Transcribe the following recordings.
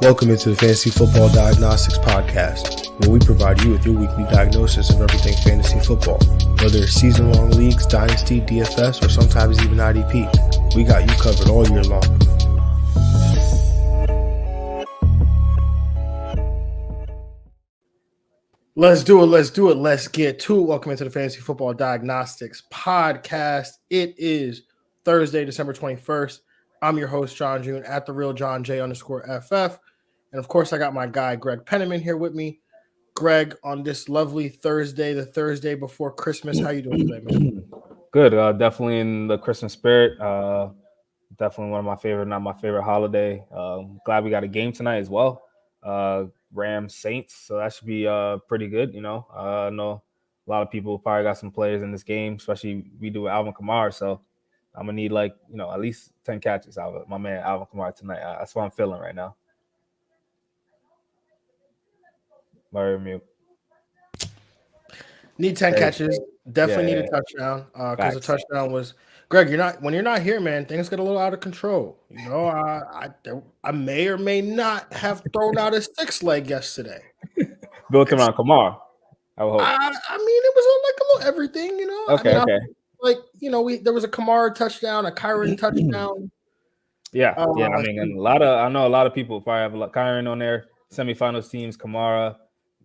Welcome into the Fantasy Football Diagnostics Podcast, where we provide you with your weekly diagnosis of everything fantasy football. Whether it's season-long leagues, dynasty, DFS, or sometimes even IDP, we got you covered all year long. Let's do it. Let's get to it. Welcome into the Fantasy Football Diagnostics Podcast. It is Thursday, December 21st. I'm your host, Jon Jeune, at the real Jon J_FF. And of course, I got my guy, Greg Pennamon, here with me. Greg, on this lovely Thursday, the Thursday before Christmas, how you doing today, man? Good. Definitely in the Christmas spirit. Definitely one of my favorite, not my favorite holiday. Glad we got a game tonight as well. Rams Saints, so that should be pretty good. I know a lot of people probably got some players in this game, especially we do with Alvin Kamara. So I'm gonna need at least 10 catches out of my man Alvin Kamara tonight. That's what I'm feeling right now. Mute. Need 10 catches. Definitely need a touchdown because the touchdown was Greg. When you're not here, man. Things get a little out of control. I may or may not have thrown out a 6-leg yesterday. Built around Kamara. I would hope. I mean, it was like a little everything. Okay. There was a Kamara touchdown, a Kyron touchdown. Yeah. I know a lot of people probably have Kyron on their semifinals teams. Kamara.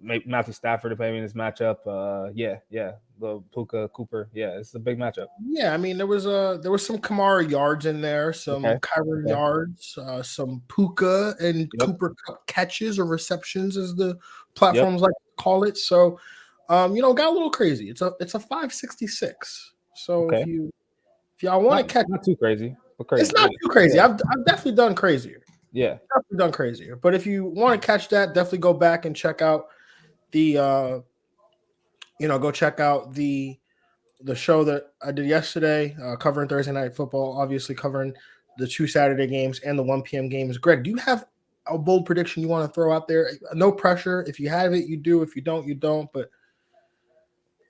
Maybe Matthew Stafford to play in this matchup. The Puka Cooper. Yeah, it's a big matchup. Yeah, I mean there was some Kamara yards in there, some Kyron yards, some Puka and Cooper catches or receptions, as the platforms like to call it. So, got a little crazy. It's a 566. So if y'all want to catch, not too crazy, but crazy. It's not too crazy. I've definitely done crazier. Yeah, definitely done crazier. But if you want to catch that, definitely go back and check out the go check out the show that I did yesterday, covering Thursday Night Football, obviously covering the 2 Saturday games and the 1 p.m. games. Greg, do you have a bold prediction you want to throw out there? No pressure. If you have it, you do. If you don't, you don't. But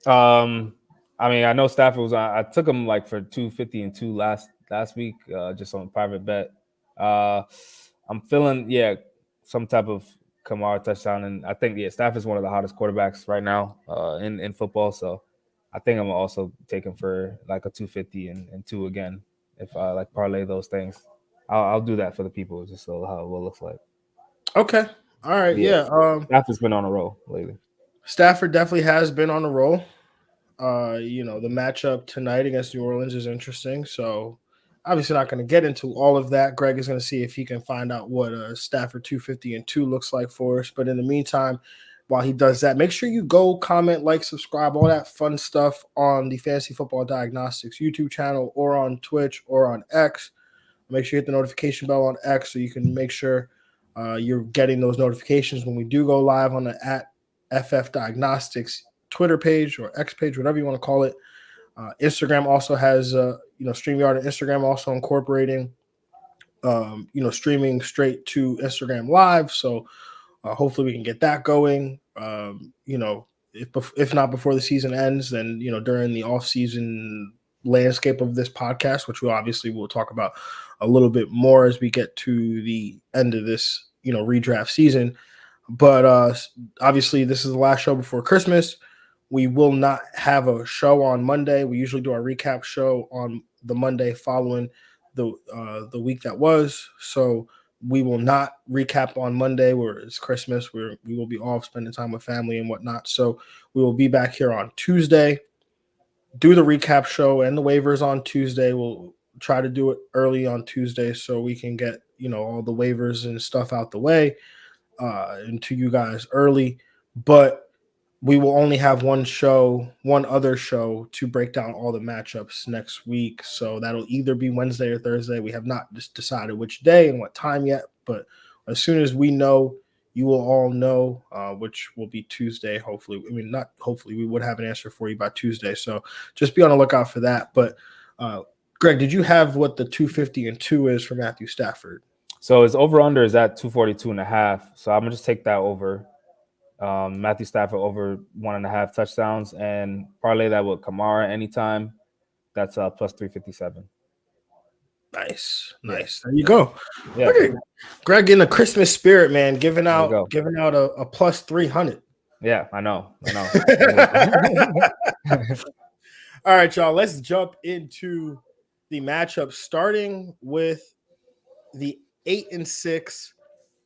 I know Stafford was on. I took him for 250 and 2 last week, just on a private bet. I'm feeling some type of Kamara touchdown, and I think Stafford's one of the hottest quarterbacks right now in football. So I think I'm also taking for a 250 and 2 again. If I parlay those things, I'll do that for the people just so how it looks like. Okay, all right, Stafford's been on a roll lately. Stafford definitely has been on a roll. The matchup tonight against New Orleans is interesting. So obviously not going to get into all of that. Greg is going to see if he can find out what Stafford 250 and 2 looks like for us. But in the meantime, while he does that, make sure you go comment, like, subscribe, all that fun stuff on the Fantasy Football Diagnostics YouTube channel or on Twitch or on X. Make sure you hit the notification bell on X so you can make sure you're getting those notifications when we do go live on the @FF Diagnostics Twitter page or X page, whatever you want to call it. Instagram also has, StreamYard and Instagram also incorporating, streaming straight to Instagram Live. So hopefully we can get that going. If not before the season ends, then, during the off-season landscape of this podcast, which we obviously will talk about a little bit more as we get to the end of this, redraft season. But obviously this is the last show before Christmas. We will not have a show on Monday. We usually do our recap show on the Monday following the week that was. So we will not recap on Monday where it's Christmas, where we will be off spending time with family and whatnot. So we will be back here on Tuesday, do the recap show and the waivers on Tuesday. We'll try to do it early on Tuesday so we can get, all the waivers and stuff out the way and to you guys early. But we will only have one other show to break down all the matchups next week. So that'll either be Wednesday or Thursday. We have not just decided which day and what time yet, but as soon as we know, you will all know, which will be Tuesday. Hopefully, not hopefully, we would have an answer for you by Tuesday. So just be on the lookout for that. But Greg, did you have what the 250 and 2 is for Matthew Stafford? So his over-under is at 242.5. So I'm going to just take that over. Matthew Stafford over 1.5 touchdowns and parlay that with Kamara anytime. That's plus 357. Nice. Yeah. There you go. Yeah. Look at Greg in the Christmas spirit, man, giving out go. a plus 300. Yeah, I know. All right, y'all. Let's jump into the matchup, starting with the 8-6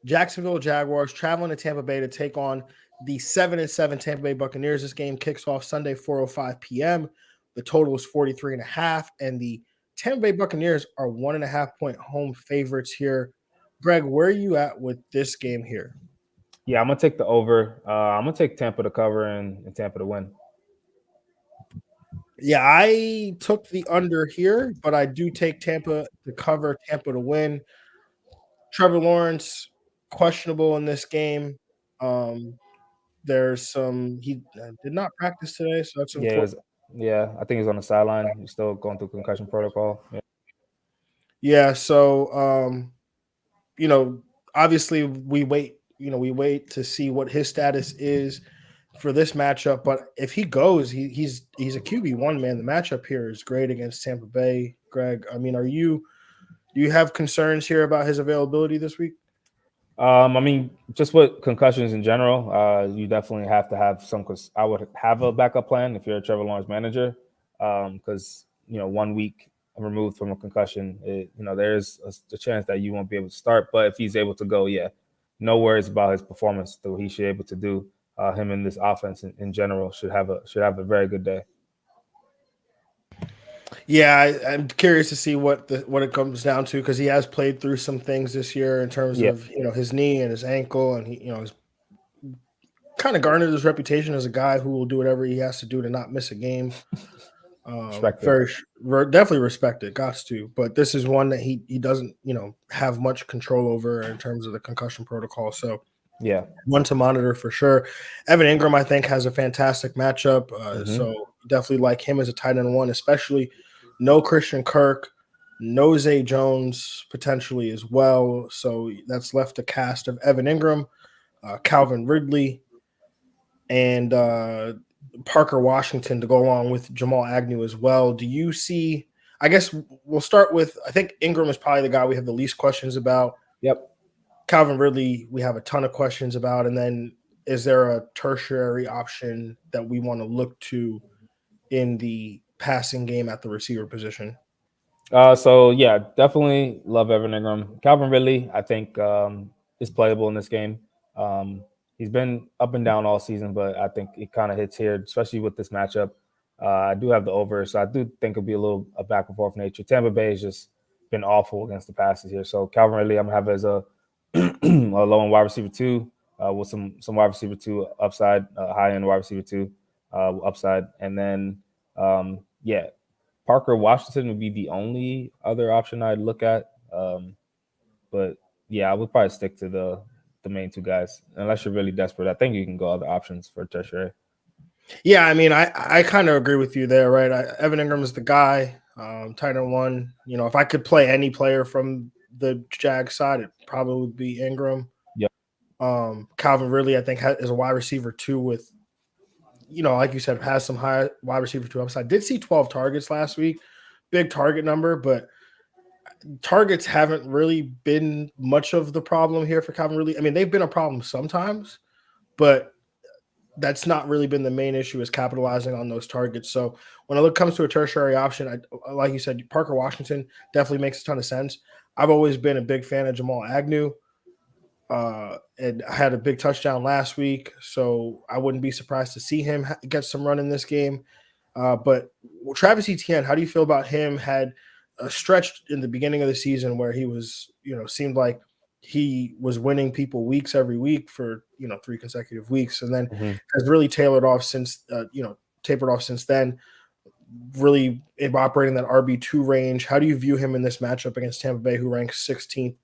Jacksonville Jaguars traveling to Tampa Bay to take on the 7-7 Tampa Bay Buccaneers. This game kicks off Sunday, 4:05 p.m. The total is 43.5, and the Tampa Bay Buccaneers are 1.5-point home favorites here. Greg, where are you at with this game here? Yeah, I'm gonna take the over. I'm gonna take Tampa to cover and Tampa to win. Yeah, I took the under here, but I do take Tampa to cover, Tampa to win. Trevor Lawrence, questionable in this game. There's some he did not practice today, so that's important. I think he's on the sideline. He's still going through concussion protocol. Yeah, so obviously we wait to see what his status is for this matchup. But if he goes, he's a QB1, man. The matchup here is great against Tampa Bay. Greg, I mean, do you have concerns here about his availability this week? I mean, just with concussions in general, you definitely have to have some. Cause I would have a backup plan if you're a Trevor Lawrence manager, because 1 week removed from a concussion, there's a chance that you won't be able to start. But if he's able to go, no worries about his performance. Though he should be able to do. Him in this offense in general should have a very good day. Yeah, I'm curious to see what it comes down to, because he has played through some things this year in terms of his knee and his ankle, and he's kind of garnered his reputation as a guy who will do whatever he has to do to not miss a game. Definitely respected, gots to. But this is one that he doesn't have much control over in terms of the concussion protocol. So one to monitor for sure. Evan Ingram, I think, has a fantastic matchup. So definitely like him as a tight end one, especially no Christian Kirk, no Zay Jones potentially as well. So that's left a cast of Evan Ingram, Calvin Ridley, and Parker Washington to go along with Jamal Agnew as well. Do you see – I guess we'll start with – I think Ingram is probably the guy we have the least questions about. Yep. Calvin Ridley, we have a ton of questions about. And then is there a tertiary option that we want to look to in the passing game at the receiver position? Definitely love Evan Ingram. Calvin Ridley, I think, is playable in this game. He's been up and down all season, but I think it kind of hits here, especially with this matchup. I do have the over, so I do think it'll be a back and forth nature. Tampa Bay has just been awful against the passes here. So Calvin Ridley, I'm gonna have as a low end wide receiver 2, with some wide receiver 2 upside, high end wide receiver 2 upside, and then Parker Washington would be the only other option I'd look at. But I would probably stick to the main 2 guys unless you're really desperate. I think you can go other options for tertiary. Yeah, I mean, I kind of agree with you there, right? Evan Ingram is the guy, tight end one. If I could play any player from the Jag side, it probably would be Ingram. Yep. Calvin Ridley, I think, is a wide receiver 2 with, like you said, has some high wide receiver 2 upside. Did see 12 targets last week, big target number, but targets haven't really been much of the problem here for Calvin Ridley. I mean, they've been a problem sometimes, but that's not really been the main issue, is capitalizing on those targets. So when it comes to a tertiary option, like you said, Parker Washington definitely makes a ton of sense. I've always been a big fan of Jamal Agnew, and I had a big touchdown last week, so I wouldn't be surprised to see him get some run in this game. But Travis Etienne, how do you feel about him? Had a stretch in the beginning of the season where he was, seemed like he was winning people weeks every week for 3 consecutive weeks, and then has really tapered off since then. Really operating that RB2 range. How do you view him in this matchup against Tampa Bay, who ranks 16th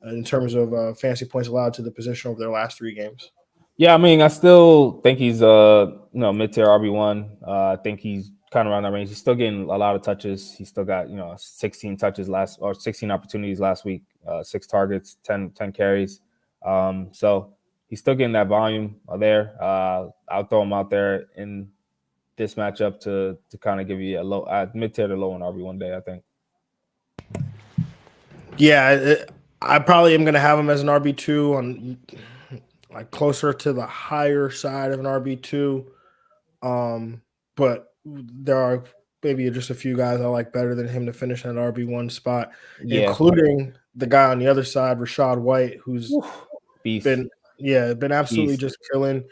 in terms of fantasy points allowed to the position over their last 3 games? Yeah, I mean, I still think he's mid-tier RB1. I think he's kind of around that range. He's still getting a lot of touches. He's still got 16 opportunities last week, 6 targets, 10 carries. So he's still getting that volume there. I'll throw him out there in this matchup to kind of give you a low mid-tier to low in RB1 day, I think. Yeah, I probably am going to have him as an RB2 on like closer to the higher side of an RB2. But there are maybe just a few guys I like better than him to finish an RB1 spot, including the guy on the other side, Rachaad White, who's been absolutely just killing.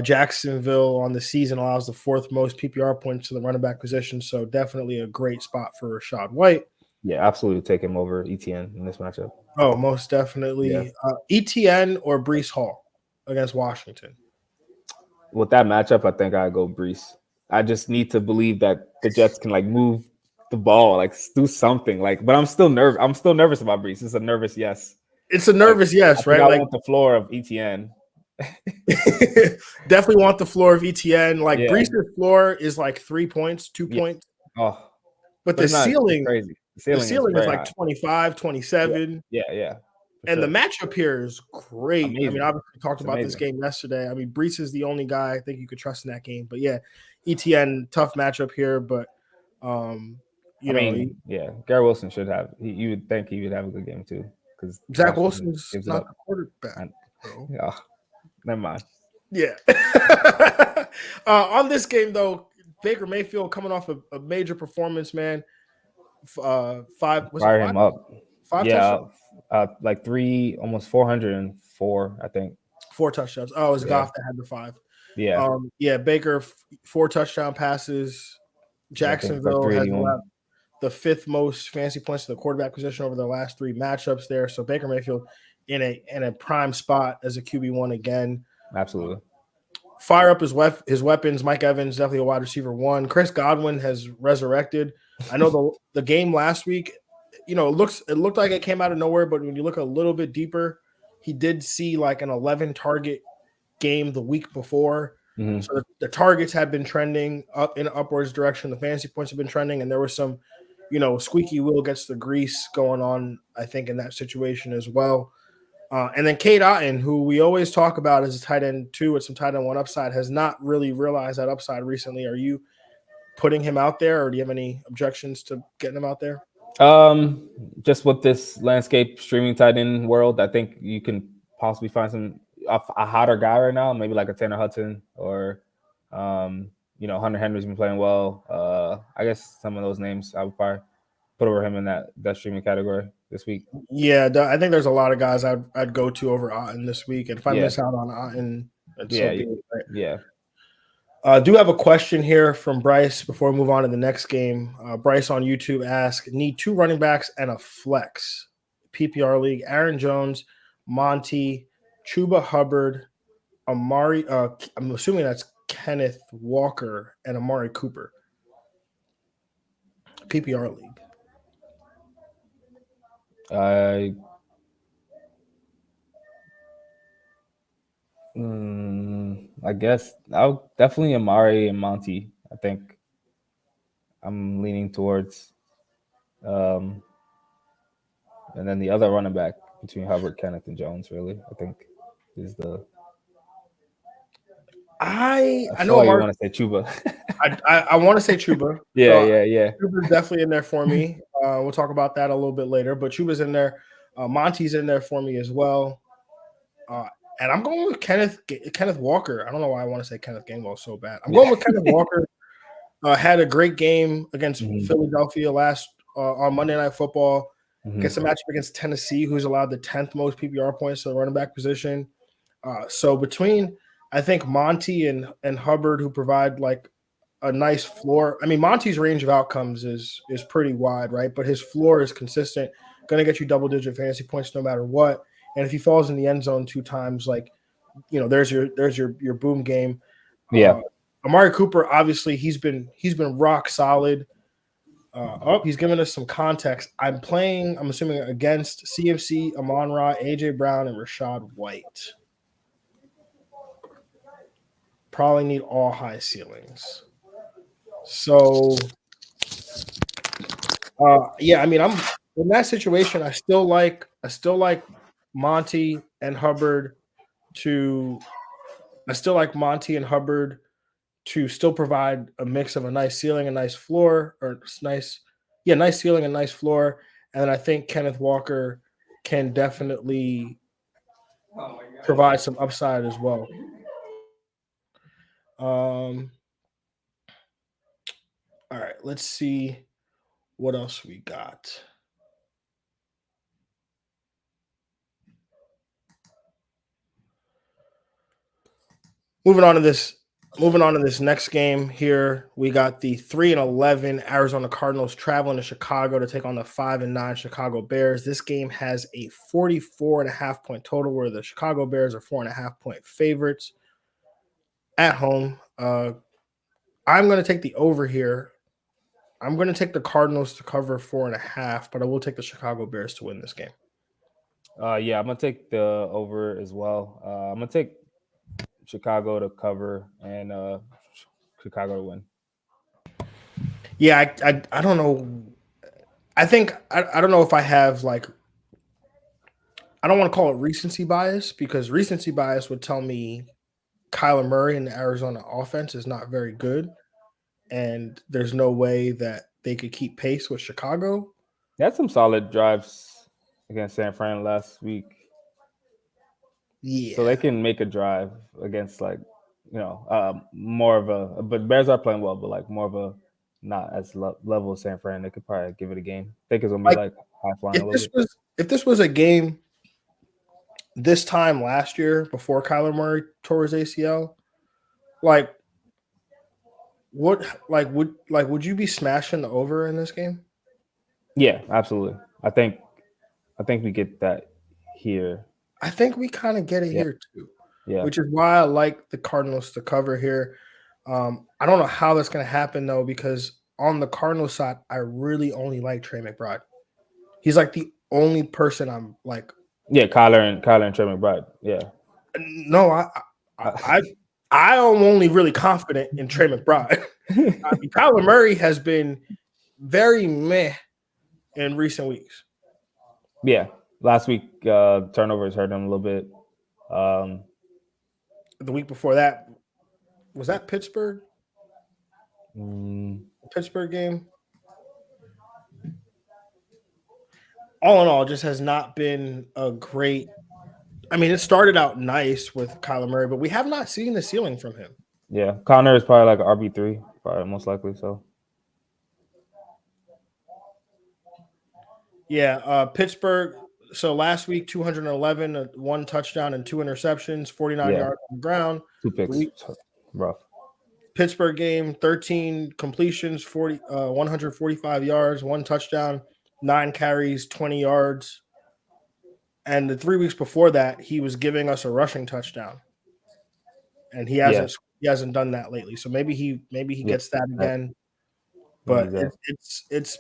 Jacksonville on the season allows the fourth most PPR points to the running back position, so definitely a great spot for Rachaad White. Yeah, absolutely take him over ETN in this matchup. Oh, most definitely. Yeah. ETN or Breece Hall against Washington. With that matchup, I think I'd go Breece. I just need to believe that the Jets can like move the ball, like do something. Like, but I'm still nervous. I'm still nervous about Breece. It's a nervous yes. It's a nervous yes, right? I want the floor of ETN. Definitely want the floor of ETN. Like Breece's floor is like 3 points, 2 points. Oh, but the ceiling crazy. The ceiling is like high. 25, 27. Yeah. And the matchup here is great. Amazing. I mean, obviously we talked about this game yesterday. I mean, Breece is the only guy I think you could trust in that game. But yeah, ETN, tough matchup here. But Garrett Wilson should have. You would think he would have a good game too, because Zach Wilson's not the quarterback. Oh, never mind. Yeah. On this game though, Baker Mayfield coming off a major performance, man. Fire him up. 5 touchdowns. Like 3, almost 404, I think. 4 touchdowns. Oh, it was Goff that had the 5. Yeah. Baker 4 touchdown passes. Jacksonville has allowed the 5th most fantasy points to the quarterback position over the last 3 matchups there. So Baker Mayfield in a prime spot as a QB1 again. Absolutely. Fire up his weapons. Mike Evans, definitely a wide receiver 1. Chris Godwin has resurrected. I know the game last week, it looked like it came out of nowhere, but when you look a little bit deeper, he did see like an 11 target game the week before. Mm-hmm. So the targets had been trending up in upwards direction. The fantasy points have been trending, and there was some, squeaky wheel gets the grease going on, I think, in that situation as well. And then Cade Otton, who we always talk about as a tight end 2 with some tight end 1 upside, has not really realized that upside recently. Are you putting him out there, or do you have any objections to getting him out there? Just with this landscape streaming tight end world, I think you can possibly find a hotter guy right now, maybe like a Tanner Hudson or Hunter Henry's been playing well. I guess some of those names I would probably put over him in that streaming category this week. Yeah, I think there's a lot of guys I'd go to over Otton this week, and if I miss out on Otton, I do have a question here from Bryce before we move on to the next game. Bryce on YouTube asks, need 2 running backs and a flex. PPR league, Aaron Jones, Monty, Chuba Hubbard, Amari, I'm assuming that's Kenneth Walker, and Amari Cooper. PPR league. I guess I'll definitely Amari and Monty. I think I'm leaning towards, and then the other running back between Hubbard, Kenneth, and Jones. Really, I think is the. I know you want to say Chuba. I want to say Chuba. Yeah. Chuba's definitely in there for me. We'll talk about that a little bit later, but Chuba's in there. Monty's in there for me as well. And I'm going with Kenneth Walker. I don't know why I want to say Kenneth Gainwell so bad. I'm going with Kenneth Walker. Had a great game against Philadelphia last on Monday Night Football. Gets a matchup against Tennessee, who's allowed the 10th most PPR points to the running back position. So between, I think, Monty and Hubbard, who provide like a nice floor. I mean, Monty's range of outcomes is pretty wide, right? But his floor is consistent, going to get you double-digit fantasy points no matter what. And if he falls in the end zone 2 times, like, there's your boom game. Yeah. Amari Cooper, obviously, he's been rock solid. He's giving us some context. I'm assuming, against CMC, Amon-Ra, AJ Brown, and Rachaad White. Probably need all high ceilings. So, I mean, I'm in that situation. I still like Monty and Hubbard to still provide a mix of a nice ceiling and nice floor, nice ceiling and nice floor. and I think Kenneth Walker can definitely provide some upside as well. All right, let's see what else we got. Moving on to this next game here, we got the 3-11 Arizona Cardinals traveling to Chicago to take on the 5-9 Chicago Bears. This game has a 44.5-point total, where the Chicago Bears are 4.5-point favorites at home. I'm going to take the over here. I'm going to take the Cardinals to cover 4.5, but I will take the Chicago Bears to win this game. Yeah, I'm gonna take the over as well. I'm gonna take Chicago to cover and Chicago to win. Yeah, I don't know. I think I don't know if I have like, I don't want to call it recency bias, because recency bias would tell me Kyler Murray and the Arizona offense is not very good, and there's no way that they could keep pace with Chicago. They had some solid drives against San Fran last week. Yeah. So they can make a drive against more of a. But Bears are playing well, but like more of a not as level as San Fran. They could probably give it a game. I think it's gonna be like high flying a little bit. If this was a game this time last year before Kyler Murray tore his ACL, would you be smashing the over in this game? Yeah, absolutely. I think we get that here. I think we kind of get it here too. Yeah. Which is why I like the Cardinals to cover here. I don't know how that's going to happen though, because on the Cardinals side, I really only like Trey McBride. He's like the only person I'm like. Yeah, Kyler and Trey McBride. Yeah. No, I'm only really confident in Trey McBride. Kyler Murray has been very meh in recent weeks. Yeah. Last week, turnovers hurt him a little bit. The week before that, was that Pittsburgh? Pittsburgh game? All in all, just has not been a great. I mean, it started out nice with Kyler Murray, but we have not seen the ceiling from him. Yeah, Connor is probably like an RB3, probably most likely. So. Yeah, Pittsburgh. So last week, 211, 1 touchdown and 2 interceptions, 49 yards on the ground. 2 picks. Rough. Pittsburgh game, 13 completions, 145 yards, 1 touchdown, 9 carries, 20 yards. And the 3 weeks before that, he was giving us a rushing touchdown. And he hasn't done that lately. So maybe he gets that again. But it's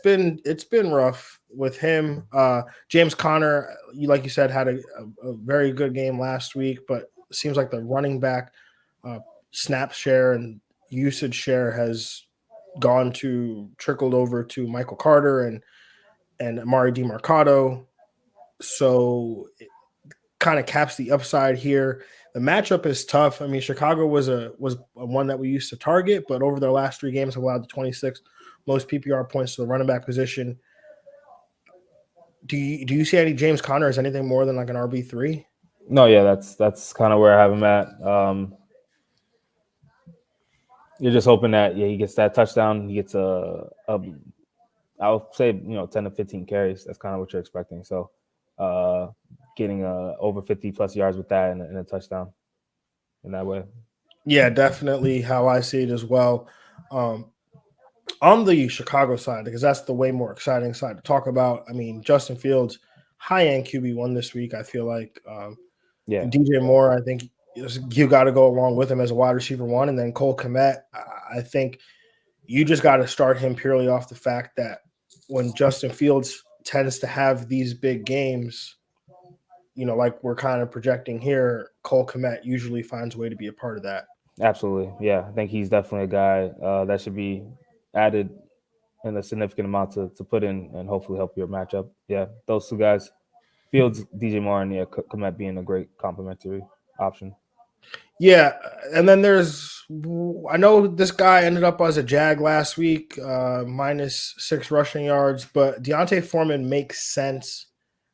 been rough with him. James Conner, like you said, had a very good game last week, but it seems like the running back snap share and usage share has trickled over to Michael Carter and Amari DiMercato. So it kind of caps the upside here. The matchup is tough. I mean, Chicago was a one that we used to target, but over their last 3 games have allowed the 26th most PPR points to the running back position. Do you see any James Conner as anything more than like an RB3? No, yeah, that's kind of where I have him at. You're just hoping that he gets that touchdown. He gets I would say 10 to 15 carries. That's kind of what you're expecting. So getting over 50 plus yards with that and a touchdown in that way. Yeah, definitely how I see it as well. On the Chicago side, because that's the way more exciting side to talk about. I mean, Justin Fields, high-end QB1 this week, I feel like. And DJ Moore, I think you got to go along with him as a wide receiver 1. And then Cole Kmet, I think you just got to start him purely off the fact that when Justin Fields tends to have these big games, like we're kind of projecting here, Cole Kmet usually finds a way to be a part of that. Absolutely. Yeah, I think he's definitely a guy that should be added in a significant amount to put in and hopefully help your matchup. Yeah, those 2 guys, Fields, DJ Moore, and Kmet being a great complementary option. Yeah, and then I know this guy ended up as a Jag last week, -6 rushing yards, but Deontay Foreman makes sense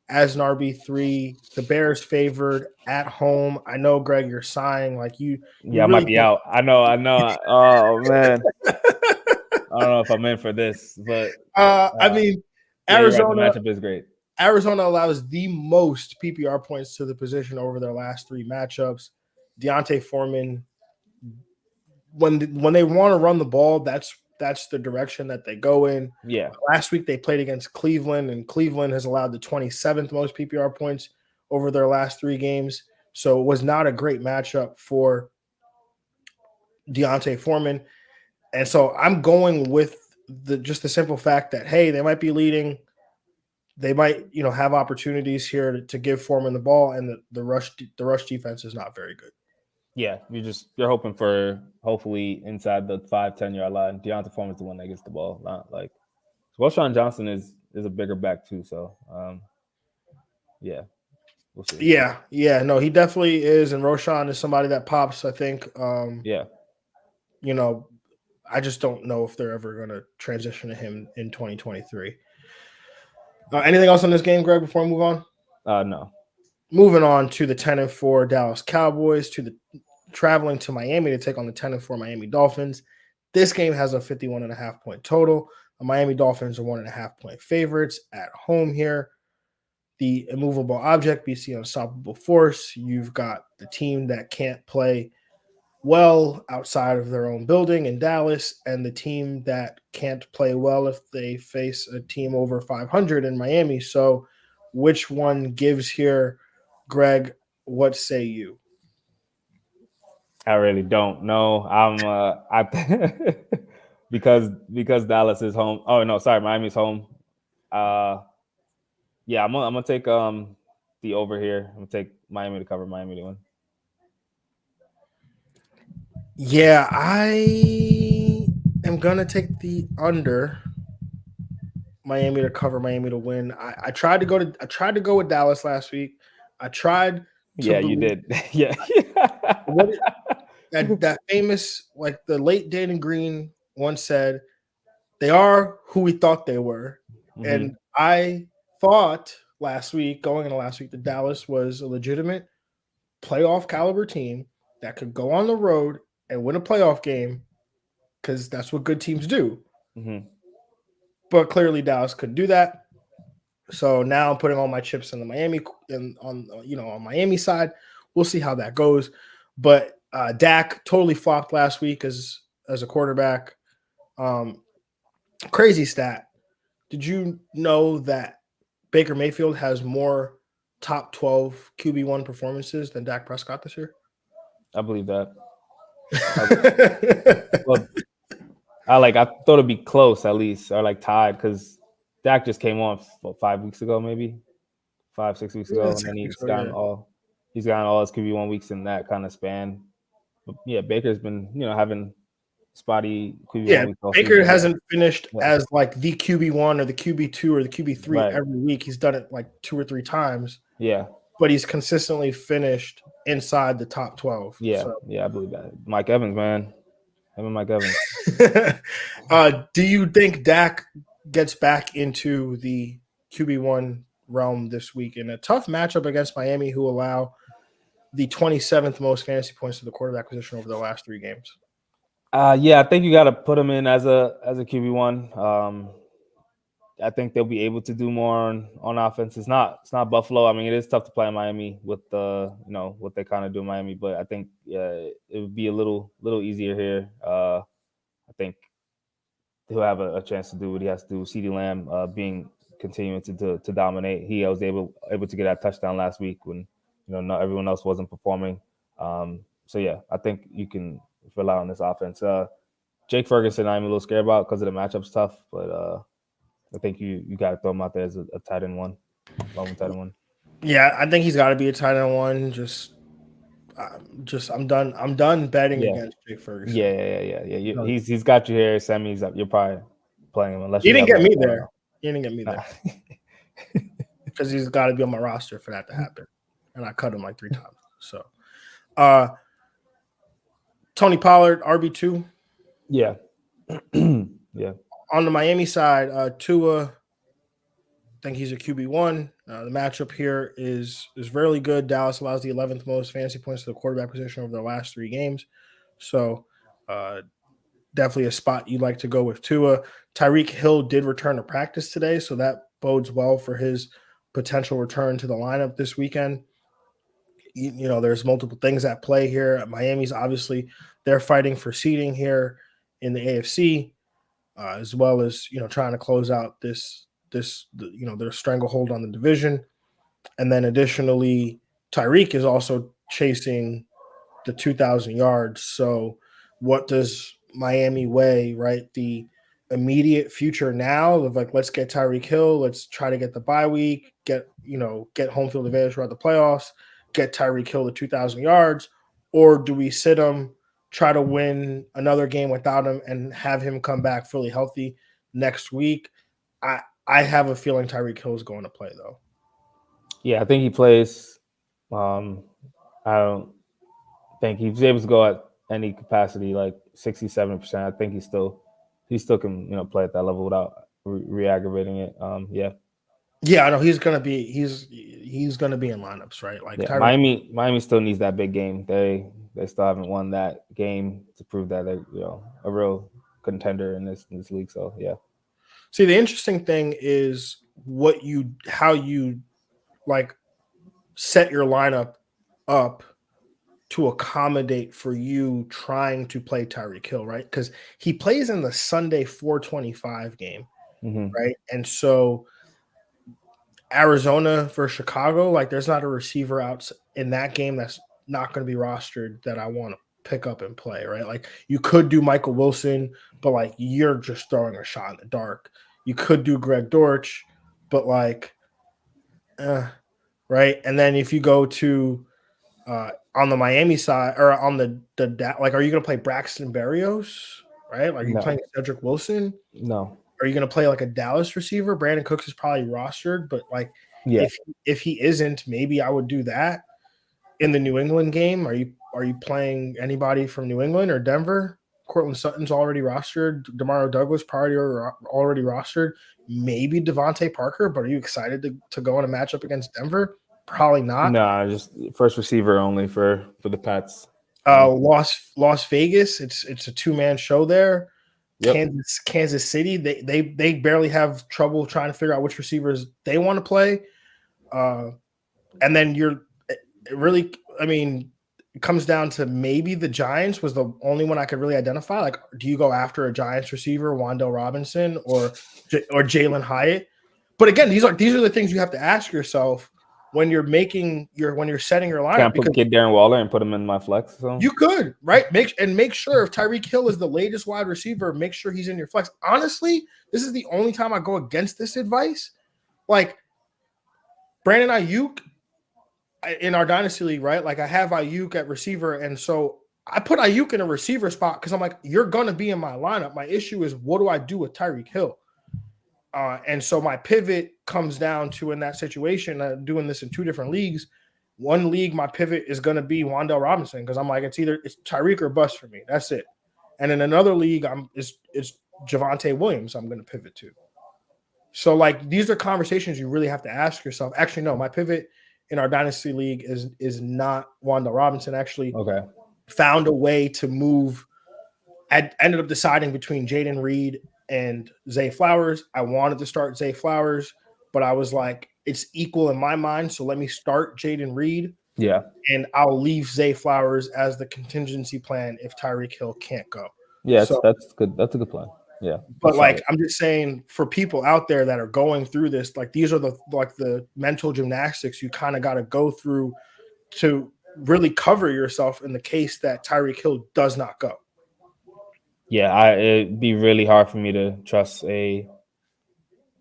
as an RB3. The Bears favored at home. I know, Greg, you're sighing like you Yeah, I might really be out. I know. Oh man, I don't know if I'm in for this, but I mean, yeah, you're right. The Arizona matchup is great. Arizona allows the most PPR points to the position over their last 3 matchups. Deontay Foreman, when they want to run the ball, that's the direction that they go in. Yeah. Last week they played against Cleveland, and Cleveland has allowed the 27th most PPR points over their last 3 games. So it was not a great matchup for Deontay Foreman. And so I'm going with just the simple fact that, hey, they might be leading. They might, have opportunities here to give Foreman the ball, and the rush defense is not very good. Yeah, you're hoping for hopefully inside the 5-10 yard line. Deontay Foreman's the one that gets the ball, not like Jon Johnson is a bigger back too. So yeah, we'll see. Yeah, no, he definitely is, and Roschon is somebody that pops. I think. Yeah, I just don't know if they're ever going to transition to him in 2023. Anything else on this game, Greg, before we move on? No. Moving on to the 10-4 Dallas Cowboys, traveling to Miami to take on the 10-4 Miami Dolphins. This game has a 51.5 point total. The Miami Dolphins are 1.5 point favorites at home here. The immovable object beats the unstoppable force. You've got the team that can't play well outside of their own building in Dallas, and the team that can't play well if they face a team over 500 in Miami. So which one gives here, Greg? What say you? I really don't know. Because Dallas is home. Oh no, sorry, Miami's home. Yeah, I'm gonna take the over here. I'm gonna take Miami to cover, Miami to win. Yeah, I am gonna take the under. Miami to cover, Miami to win. I tried to go with Dallas last week. I tried to you did. Yeah. that famous, like the late Danny Green once said, they are who we thought they were. Mm-hmm. And I thought going into last week, that Dallas was a legitimate playoff caliber team that could go on the road and win a playoff game, because that's what good teams do. Mm-hmm. But clearly Dallas couldn't do that. So now I'm putting all my chips in the Miami on Miami side. We'll see how that goes. But Dak totally flopped last week as a quarterback. Crazy stat. Did you know that Baker Mayfield has more top 12 QB1 performances than Dak Prescott this year? I believe that. Well, I thought it'd be close at least, or like tied, because Dak just came on 5 weeks ago, maybe 5-6 weeks ago, and then he's gotten all his QB1 weeks in that kind of span. But yeah, Baker's been having spotty QB1 weeks. Baker hasn't finished as like the QB1 or the QB2 or the QB3 every week. He's done it like 2 or 3 times. Yeah, but he's consistently finished inside the top 12. Yeah, I believe that. Mike Evans, man. Him and Mike Evans. Do you think Dak gets back into the QB1 realm this week in a tough matchup against Miami, who allow the 27th most fantasy points to the quarterback position over the last 3 games? Yeah, I think you got to put him in as a QB1. I think they'll be able to do more on offense. It's not Buffalo. I mean, it is tough to play in Miami with what they kind of do in Miami, but I think it would be a little easier here. I think he'll have a chance to do what he has to do. CeeDee Lamb continuing to dominate. He was able to get that touchdown last week when not everyone else wasn't performing. So yeah, I think you can rely on this offense. Jake Ferguson, I'm a little scared about because of the matchup's tough, but I think you got to throw him out there as a tight end one, long tight end one. Yeah, I think he's got to be a tight end one. I'm done. I'm done betting against Jake Ferguson. Yeah. He's got you here, semis. You're probably playing him unless he didn't get me there. He didn't get me there because he's got to be on my roster for that to happen, and I cut him like 3 times. So, Tony Pollard, RB2. Yeah. Yeah. On the Miami side, Tua, I think he's a QB1. The matchup here is really good. Dallas allows the 11th most fantasy points to the quarterback position over their last 3 games. So definitely a spot you'd like to go with Tua. Tyreek Hill did return to practice today, so that bodes well for his potential return to the lineup this weekend. You know, there's multiple things at play here. Miami's obviously, they're fighting for seeding here in the AFC, as well as, you know, trying to close out this their stranglehold on the division. And then additionally, Tyreek is also chasing the 2,000 yards. So what does Miami weigh, right? The immediate future now of like, let's get Tyreek Hill, let's try to get the bye week, get home field advantage throughout the playoffs, get Tyreek Hill to 2,000 yards, or do we sit him, try to win another game without him and have him come back fully healthy next week? I have a feeling Tyreek Hill is going to play, though. Yeah, I think he plays. I don't think he's able to go at any capacity, like 67%. I think he still can play at that level without re-aggravating it. Yeah, I know he's gonna be in lineups, right? Like Miami still needs that big game. They still haven't won that game to prove that they're a real contender in this league. So yeah. See, the interesting thing is how you like set your lineup up to accommodate for you trying to play Tyreek Hill, right? Because he plays in the Sunday 425 game, right? And so Arizona versus Chicago, like there's not a receiver out in that game that's not going to be rostered that I want to pick up and play, right? Like you could do Michael Wilson, but like you're just throwing a shot in the dark. You could do Greg Dortch, but like, right? And then if you go to on the Miami side or on the like, are you going to play Braxton Berrios, right? Like, are you playing Cedric Wilson? No. Are you going to play like a Dallas receiver? Brandon Cooks is probably rostered, but like if he isn't, maybe I would do that in the New England game. Are you playing anybody from New England or Denver? Cortland Sutton's already rostered. DeMario Douglas probably already rostered. Maybe Devontae Parker, but are you excited to go in a matchup against Denver? Probably not. No, just first receiver only for the Pats. Las Vegas, it's a 2-man show there. Yep. Kansas City, they barely have trouble trying to figure out which receivers they want to play. And then it comes down to maybe the Giants was the only one I could really identify. Like, do you go after a Giants receiver, Wan'Dale Robinson or Jalen Hyatt? But again, these are the things you have to ask yourself when you're setting your lineup. Can I get Darren Waller and put him in my flex? So? You could, right? Make sure if Tyreek Hill is the latest wide receiver, make sure he's in your flex. Honestly, this is the only time I go against this advice. Like Brandon Ayuk in our dynasty league, right? Like I have Ayuk at receiver, and so I put Ayuk in a receiver spot because I'm like, you're gonna be in my lineup. My issue is what do I do with Tyreek Hill? And so my pivot comes down to, in that situation, doing this in 2 different leagues. One league, my pivot is going to be Wan'Dale Robinson because I'm like, it's Tyreek or bust for me. That's it. And in another league, it's Javonte Williams I'm going to pivot to. So like these are conversations you really have to ask yourself. Actually, no, my pivot in our dynasty league is not Wan'Dale Robinson. Actually, found a way to move. I ended up deciding between Jaden Reed and Zay Flowers. I wanted to start Zay Flowers, but I was like, it's equal in my mind, so let me start Jaden Reed. Yeah. And I'll leave Zay Flowers as the contingency plan if Tyreek Hill can't go. Yeah, so, that's good. That's a good plan. Yeah. But like I'm just saying, for people out there that are going through this, like these are the mental gymnastics you kind of got to go through to really cover yourself in the case that Tyreek Hill does not go. Yeah, it'd be really hard for me to trust a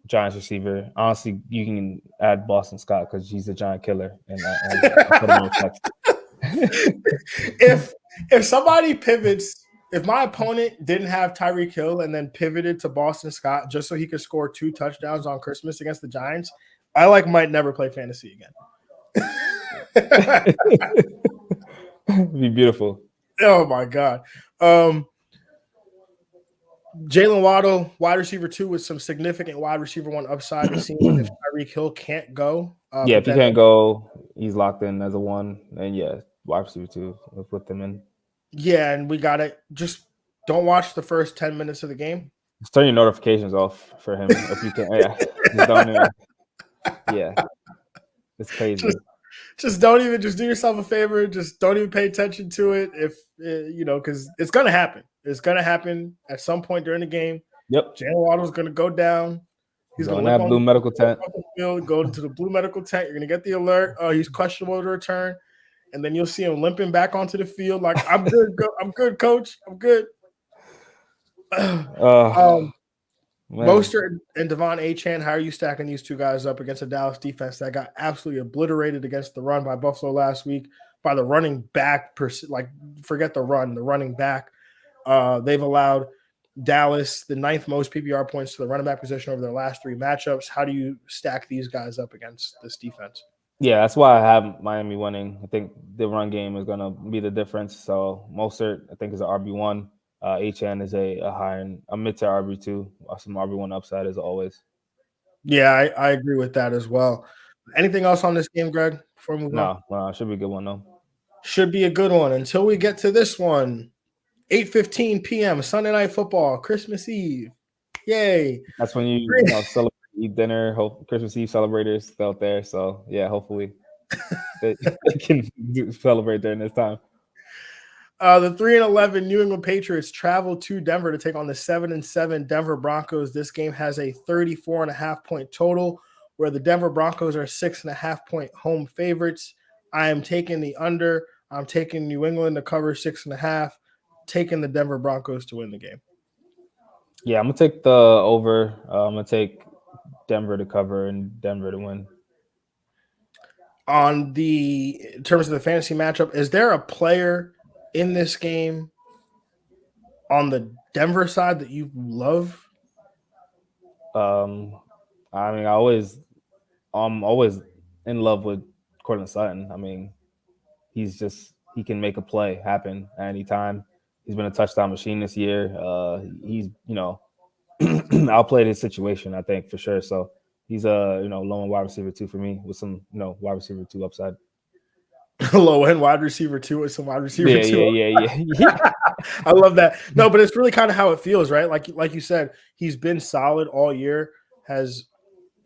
Giants receiver. Honestly, you can add Boston Scott because he's a giant killer, and I put him in flex. If somebody pivots, if my opponent didn't have Tyreek Hill and then pivoted to Boston Scott just so he could score 2 touchdowns on Christmas against the Giants, I might never play fantasy again. It'd be beautiful. Oh my God. Jalen Waddle, wide receiver 2 with some significant wide receiver 1 upside. It seems if Tyreek Hill can't go. Yeah, if he can't go, he's locked in as a 1. And yeah, wide receiver 2. We'll put them in. Yeah, and we got it. Just don't watch the first 10 minutes of the game. Just turn your notifications off for him if you can. Yeah, just don't even. Yeah, it's crazy. Just don't even. Just do yourself a favor. Just don't even pay attention to it. If because it's gonna happen. It's gonna happen at some point during the game. Yep. Jalen Waddle's gonna go down. He's going gonna to have blue medical tent. Field, go into the blue medical tent. You're gonna get the alert. Oh, he's questionable to return, and then you'll see him limping back onto the field. Like I'm good. I'm good, coach. I'm good. Mostert and Devon Achane, how are you stacking these two guys up against a Dallas defense that got absolutely obliterated against the run by Buffalo last week by the running back? Forget the run, the running back. They've allowed Dallas the 9th most PPR points to the running back position over their last 3 matchups. How do you stack these guys up against this defense? Yeah, that's why I have Miami winning. I think the run game is going to be the difference. So Mostert, I think, is an RB1. HN is a mid to RB2, some RB1 upside as always. Yeah, I agree with that as well. Anything else on this game, Greg, before we move on? No, should be a good one, though. Should be a good one until we get to this one. 8:15 p.m. Sunday Night Football, Christmas Eve. Yay. That's when you celebrate, eat dinner, Christmas Eve celebrators out there. So, yeah, hopefully they can celebrate during this time. The 3-11 New England Patriots travel to Denver to take on the 7-7 Denver Broncos. This game has a 34.5-point total, where the Denver Broncos are 6.5-point home favorites. I am taking the under. I'm taking New England to cover 6.5. Taking the Denver Broncos to win the game. Yeah, I'm gonna take the over. I'm gonna take Denver to cover and Denver to win. In terms of the fantasy matchup, is there a player in this game on the Denver side that you love? I mean, I'm always in love with Courtland Sutton. I mean, he can make a play happen at any time. He's been a touchdown machine this year. He's outplayed his situation, I think, for sure. So he's a low end wide receiver 2 for me with some wide receiver 2 upside. Low end wide receiver 2 with some wide receiver 2. Yeah. I love that. No, but it's really kind of how it feels, right? Like you said, he's been solid all year, has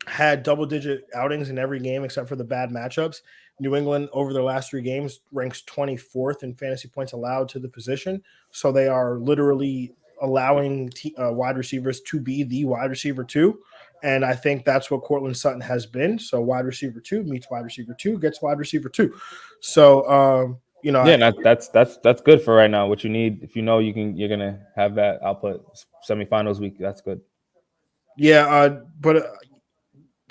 had double-digit outings in every game except for the bad matchups. New England, over their last 3 games, ranks 24th in fantasy points allowed to the position. So they are literally allowing wide receivers to be the wide receiver 2. And I think that's what Courtland Sutton has been. So wide receiver 2 meets wide receiver 2 gets wide receiver 2. So, that's good for right now. What you need, if you're gonna have that output semifinals week, that's good. Yeah, but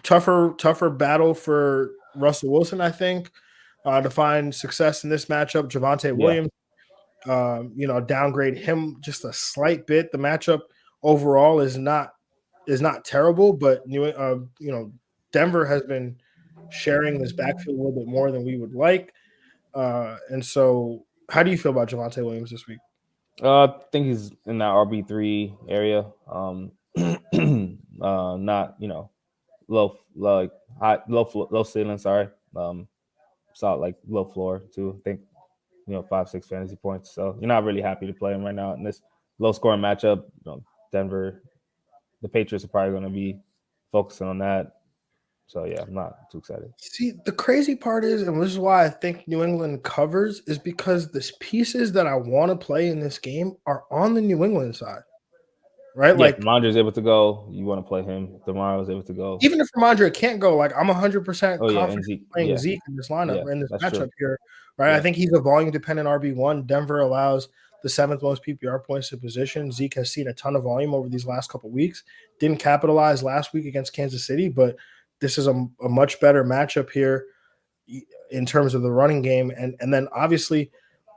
tougher battle for Russell Wilson, I think, to find success in this matchup. Javonte Williams, downgrade him just a slight bit. The matchup overall is not terrible, but Denver has been sharing this backfield a little bit more than we would like. And so, how do you feel about Javonte Williams this week? I think he's in that RB3 area. Not low ceiling. Sorry, solid like low floor too. I think 5-6 fantasy points. So you're not really happy to play him right now in this low scoring matchup. Denver, the Patriots are probably going to be focusing on that. So yeah, I'm not too excited. See, the crazy part is, and this is why I think New England covers, is because the pieces that I want to play in this game are on the New England side. Right? Yeah, like Ramondre's able to go. You want to play him. Tomorrow's able to go. Even if Ramondre can't go, like I'm 100% confident playing Zeke in this lineup in this matchup here. Right? Yeah. I think he's a volume dependent RB1. Denver allows the 7th most PPR points to position. Zeke has seen a ton of volume over these last couple of weeks. Didn't capitalize last week against Kansas City, but this is a much better matchup here in terms of the running game. And then obviously,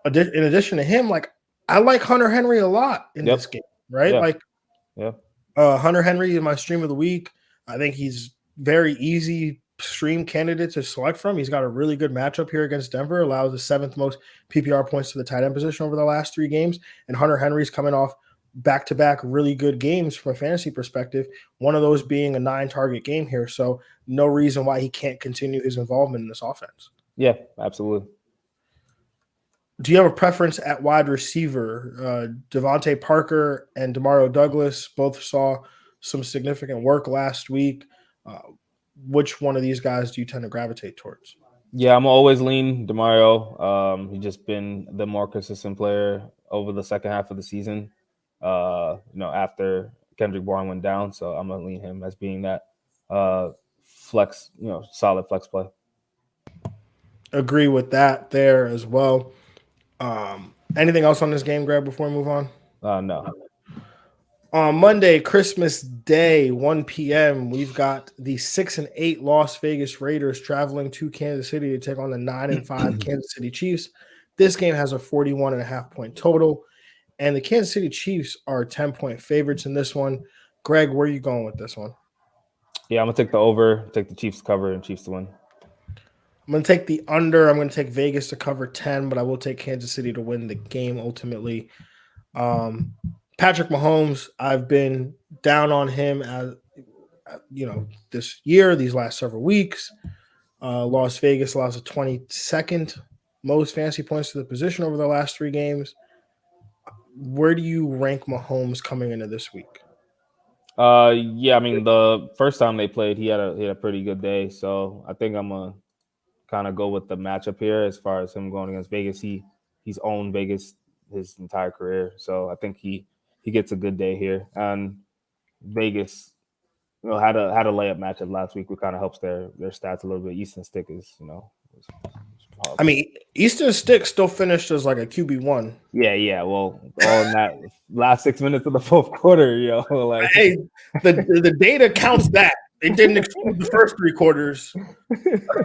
in addition to him, like I like Hunter Henry a lot in this game, right? Yeah. Hunter Henry in my stream of the week. I think he's very easy stream candidate to select from. He's got a really good matchup here against Denver, allows the 7th most PPR points to the tight end position over the last 3 games. And Hunter Henry's coming off back-to-back really good games from a fantasy perspective, one of those being a 9-target game here. So no reason why he can't continue his involvement in this offense. Yeah, absolutely. Do you have a preference at wide receiver? Devontae Parker and Demario Douglas both saw some significant work last week. Which one of these guys do you tend to gravitate towards? Yeah, I'm always lean Demario. He's just been the more consistent player over the second half of the season. After Kendrick Bourne went down, so I'm gonna lean him as being that flex, solid flex play. Agree with that there as well. Anything else on this game, Greg, before we move on? No. On Monday, Christmas Day, 1 p.m., we've got the 6-8 Las Vegas Raiders traveling to Kansas City to take on the 9-5 Kansas City Chiefs. This game has a 41.5-point total, and the Kansas City Chiefs are 10-point favorites in this one. Greg, where are you going with this one? Yeah, I'm going to take the over, take the Chiefs to cover, and Chiefs to win. I'm going to take the under. I'm going to take Vegas to cover 10, but I will take Kansas City to win the game ultimately. Patrick Mahomes, I've been down on him as this year, these last several weeks. Las Vegas allows the 22nd most fantasy points to the position over the last 3 games. Where do you rank Mahomes coming into this week? The first time they played, he had a pretty good day. So I think I'm gonna kind of go with the matchup here as far as him going against Vegas. He's owned Vegas his entire career, so I think he gets a good day here. And Vegas, had a layup matchup last week, which kind of helps their stats a little bit. Easton Stick is, Easton Stick still finished as like a QB1. Yeah. Well, all in that last 6 minutes of the fourth quarter, hey, the data counts that. It didn't exclude the first 3 quarters.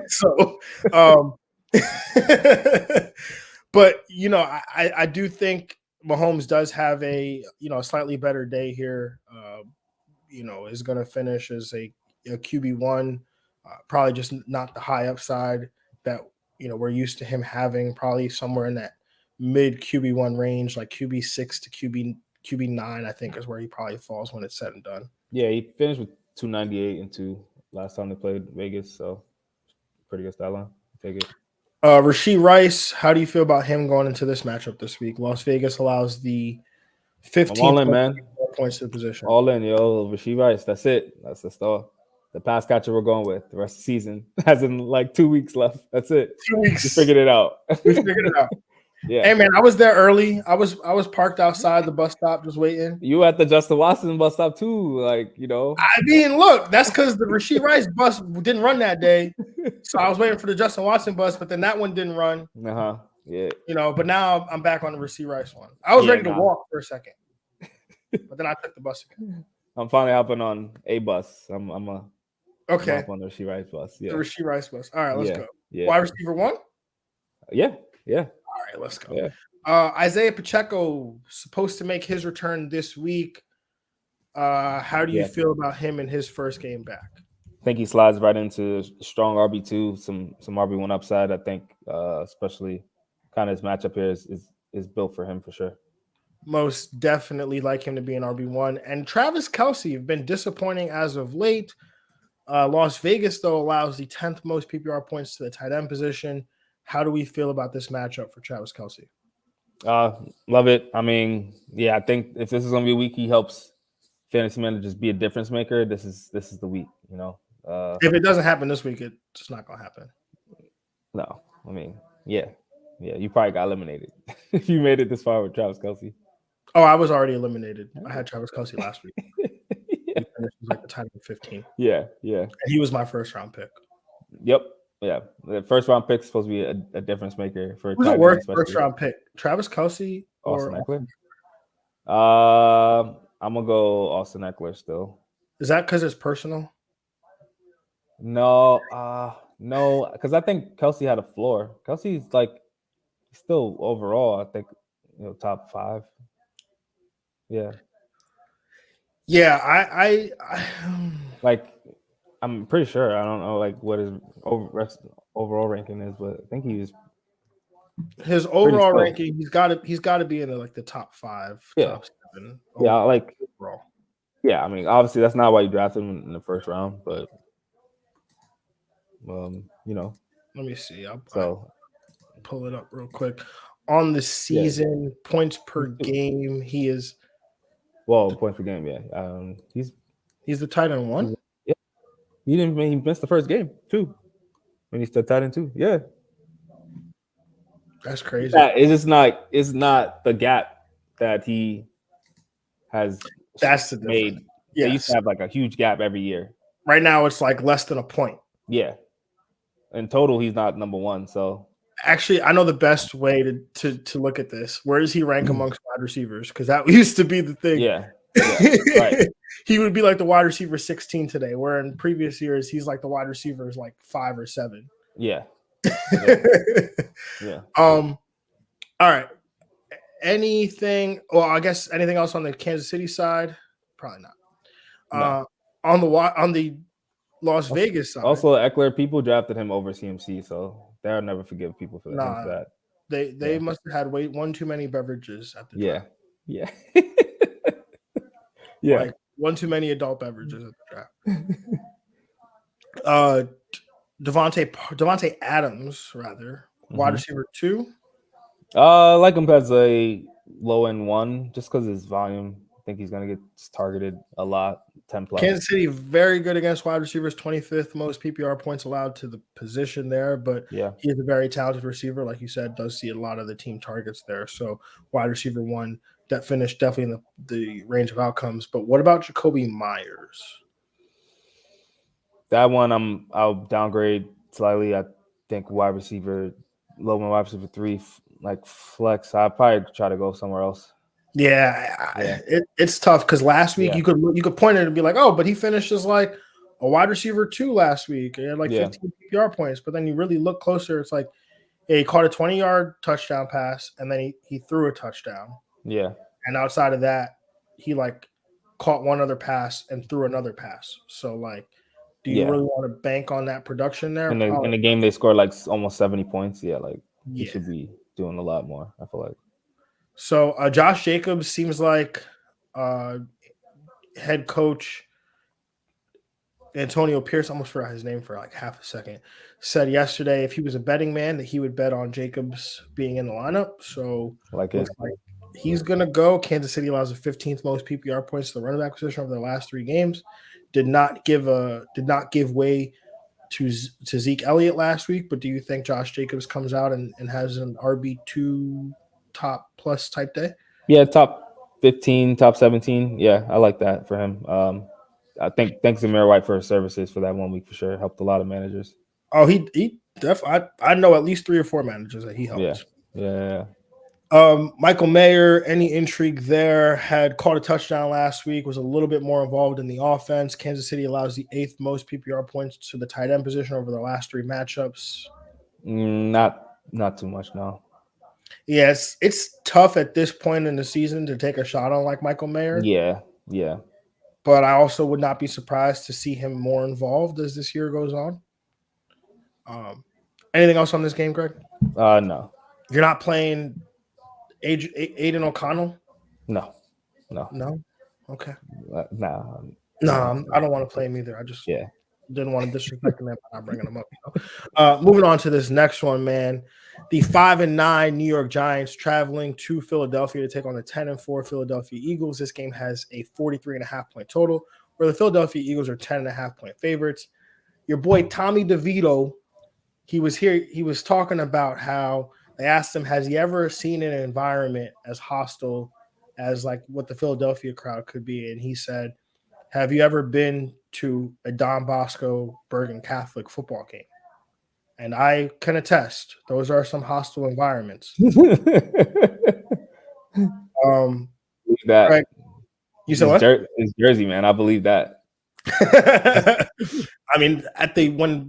So, but I do think Mahomes does have a slightly better day here. Is going to finish as a QB1, probably just not the high upside that we're used to him having. Probably somewhere in that mid QB1 range, like QB6 to QB9. I think is where he probably falls when it's said and done. Yeah, he finished with 298 and 2 last time they played Vegas, so pretty good stat line. Take it. Rashee Rice, how do you feel about him going into this matchup this week? Las Vegas allows the 15 points to the position. All in, Rashee Rice. That's it. That's the star. The pass catcher we're going with the rest of the season. Has in like 2 weeks left. That's it. 2 weeks. We figured it out. Yeah. Hey man, I was there early. I was parked outside the bus stop just waiting. You at the Justin Watson bus stop too, I mean, look, that's because the Rashee Rice bus didn't run that day, so I was waiting for the Justin Watson bus, but then that one didn't run. Yeah. But now I'm back on the Rashee Rice one. I was ready to walk for a second, but then I took the bus again. I'm finally hopping on a bus. I'm on the Rashee Rice bus. Yeah, the Rashee Rice bus. All right, let's go. Yeah. Wide receiver 1. Yeah. All right, let's go. Yeah. Isaiah Pacheco supposed to make his return this week. How do you feel about him in his first game back? I think he slides right into strong RB2, some RB1 upside. I think, especially kind of his matchup here is built for him for sure. Most definitely like him to be an RB1. And Travis Kelce have been disappointing as of late. Las Vegas, though, allows the 10th most PPR points to the tight end position. How do we feel about this matchup for Travis Kelce? Love it. I mean, I think if this is going to be a week, he helps fantasy managers be a difference maker. This is the week, If it doesn't happen this week, it's just not going to happen. No, I mean, yeah, you probably got eliminated if you made it this far with Travis Kelce. Oh, I was already eliminated. I had Travis Kelce last week. He finished like the tight end 15. Yeah. And he was my first round pick. Yep. Yeah, the first round pick is supposed to be a difference maker for. Who's the worst first round pick? Travis Kelce or Austin Eckler? I'm gonna go Austin Eckler still. Is that because it's personal? No, because I think Kelce had a floor. Kelce's still overall, I think, top 5. Yeah. Yeah, I I'm pretty sure. I don't know like what his overall ranking is, but I think he was his pretty overall close. ranking. He's got to be in like the top 5, Yeah, top 7 yeah, like overall. yeah. I mean, obviously that's not why you drafted him in the first round, but you know, Let me see. I'll pull it up real quick. On the season, points per game, he is points per game. Yeah, he's the tight end 1. Yeah, he missed the first game too when he's the tight end 2. Yeah, that's crazy. Yeah, it's not the gap that he has. That's the made. difference. They used to have like a huge gap every year. Right now, it's like less than a point. Yeah, in total, he's not number 1. So actually, I know the best way to look at this. Where does he rank amongst wide receivers? Because that used to be the thing. Yeah, right. He would be like the wide receiver 16 today, where in previous years he's like the wide receivers like 5 or 7. Yeah. Yeah. All right. Anything? Well, I guess anything else on the Kansas City side? Probably not. No. On the Las Vegas side. Also, Eckler, people drafted him over CMC, so they'll never forgive people for that. They must have had one too many beverages at the draft. Yeah. Like one too many adult beverages at the draft. Devontae Adams, rather, wide receiver 2. I like him as a low end 1, just because his volume. I think he's gonna get targeted a lot. 10 plus. Kansas City very good against wide receivers, 25th most PPR points allowed to the position there, but he is a very talented receiver, like you said. Does see a lot of the team targets there. So wide receiver 1 that finished definitely in the range of outcomes. But what about Jacoby Myers? That one I'll downgrade slightly. I think wide receiver, low end wide receiver 3, like flex. I'd probably try to go somewhere else. Yeah. It's tough because last week you could point at it and be like, oh, but he finished as like a wide receiver 2 last week. He had like 15 PPR points, but then you really look closer. It's like, he caught a 20-yard touchdown pass, and then he threw a touchdown. Yeah. And outside of that, he like caught one other pass and threw another pass. So like, do you really want to bank on that production there? In the game, they scored like almost 70 points. Yeah, like he should be doing a lot more, I feel like. So Josh Jacobs seems like head coach Antonio Pierce, I almost forgot his name for like half a second, said yesterday if he was a betting man that he would bet on Jacobs being in the lineup. So like he's going to go. Kansas City allows the 15th most PPR points to the running back position over the last 3 games. Did not give way to Zeke Elliott last week, but do you think Josh Jacobs comes out and has an RB2 top plus type day? Yeah, top 15, top 17. Yeah, I like that for him. I think thanks to Zamir White for his services for that 1 week for sure. Helped a lot of managers. Oh, he definitely. I know at least 3 or 4 managers that he helped. Yeah. Michael Mayer, any intrigue there? Had caught a touchdown last week, was a little bit more involved in the offense. Kansas City allows the 8th most PPR points to the tight end position over the last 3 matchups. Not too much, no. Yes, it's tough at this point in the season to take a shot on like Michael Mayer. Yeah. But I also would not be surprised to see him more involved as this year goes on. Anything else on this game, Greg? No. You're not playing Aiden O'Connell? No. Okay. No, I don't want to play him either. I just didn't want to disrespect him by not bringing him up. Moving on to this next one, man. The 5-9 New York Giants traveling to Philadelphia to take on the 10-4 Philadelphia Eagles. This game has a 43.5 point total, where the Philadelphia Eagles are 10.5 point favorites. Your boy Tommy DeVito, he was here. He was talking about how they asked him, has he ever seen an environment as hostile as like what the Philadelphia crowd could be? And he said, have you ever been to a Don Bosco Bergen Catholic football game? And I can attest, those are some hostile environments. That right. You said what? It's Jersey, man. I believe that. I mean,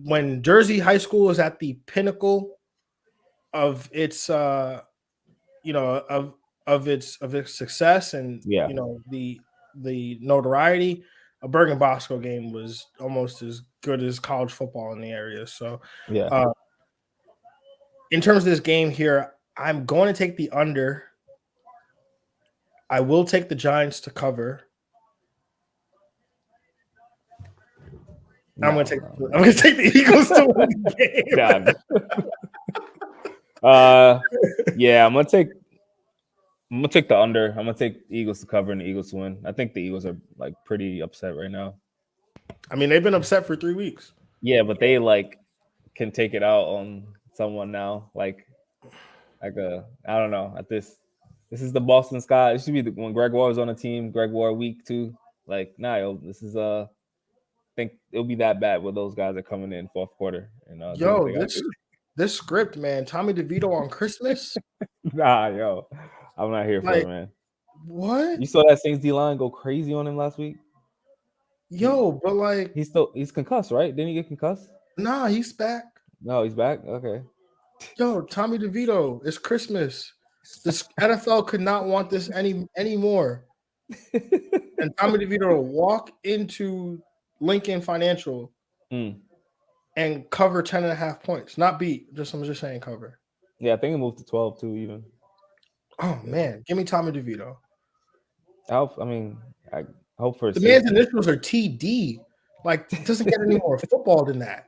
when Jersey High School is at the pinnacle of its of its success and the notoriety, a Bergen Bosco game was almost as good as college football in the area. So, Yeah. In terms of this game here, I'm going to take the under. I will take the Giants to cover. I'm going to take the Eagles to win the game. Yeah, I'm gonna take the under. I'm gonna take the Eagles to cover and the Eagles to win. I think the Eagles are like pretty upset right now. I mean, they've been upset for 3 weeks. Yeah, but they like can take it out on someone now. Like I don't know. At this is the Boston Scott. It should be when Greg War was on the team. Greg War week 2. Like, nah, this is I think it'll be that bad with those guys that are coming in fourth quarter. And this script, man, Tommy DeVito on Christmas. Nah, yo, I'm not here for it, man. What? You saw that Saints D-line go crazy on him last week? Yo, but like he's concussed, right? Didn't he get concussed? Nah, he's back. No, he's back. Okay. Yo, Tommy DeVito, it's Christmas. This NFL could not want this anymore. And Tommy DeVito will walk into Lincoln Financial and cover 10.5 points. Not beat. I'm just saying cover. Yeah, I think it moved to 12 too, even. Oh man, give me Tommy DeVito. I hope for the man's initials are TD. Like, it doesn't get any more football than that.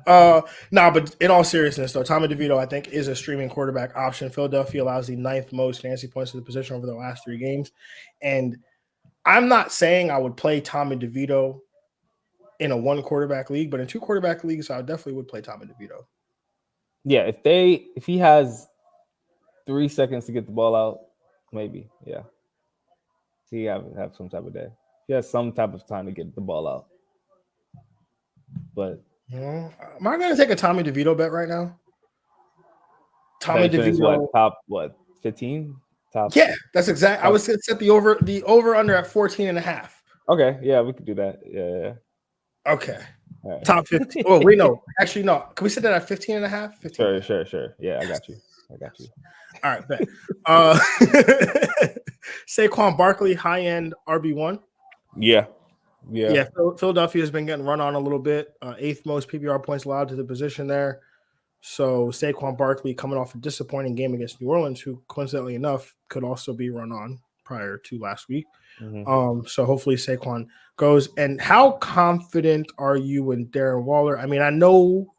But in all seriousness, though, Tommy DeVito, I think, is a streaming quarterback option. Philadelphia allows the 9th most fantasy points to the position over the last 3 games. And I'm not saying I would play Tommy DeVito in a 1-quarterback league, but in 2-quarterback leagues, I definitely would play Tommy DeVito. Yeah, if he has 3 seconds to get the ball out, maybe, yeah. He have some type of day. He has some type of time to get the ball out. But am I going to take a Tommy DeVito bet right now? Tommy DeVito, top 15? Top. Yeah, that's exactly. I would set the over under at 14.5. Okay, yeah, we could do that. Yeah. Okay. Right. Top 15. Oh, wait, no. Actually, no. Can we set that at 15.5? 15. Sure. Yeah, I got you. All right, bet. Saquon Barkley, high-end RB1. Yeah. Philadelphia has been getting run on a little bit. 8th most PPR points allowed to the position there. So Saquon Barkley coming off a disappointing game against New Orleans, who coincidentally enough could also be run on prior to last week. Mm-hmm. So hopefully Saquon goes. And how confident are you in Darren Waller? I mean, I know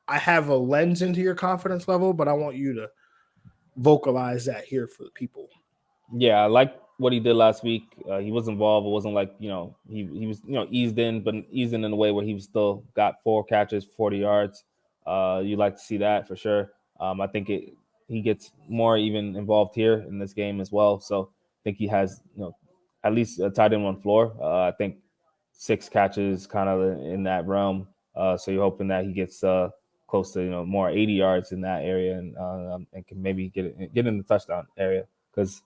I have a lens into your confidence level, but I want you to vocalize that here for the people. Yeah, I like what he did last week. He was involved. It wasn't like, he was, eased in, but eased in a way where he was still got 4 catches, 40 yards. You like to see that for sure. I think he gets more even involved here in this game as well. So I think he has, at least a tight end 1 floor. I think 6 catches kind of in that realm. So you're hoping that he gets close to, more 80 yards in that area and can maybe get in the touchdown area because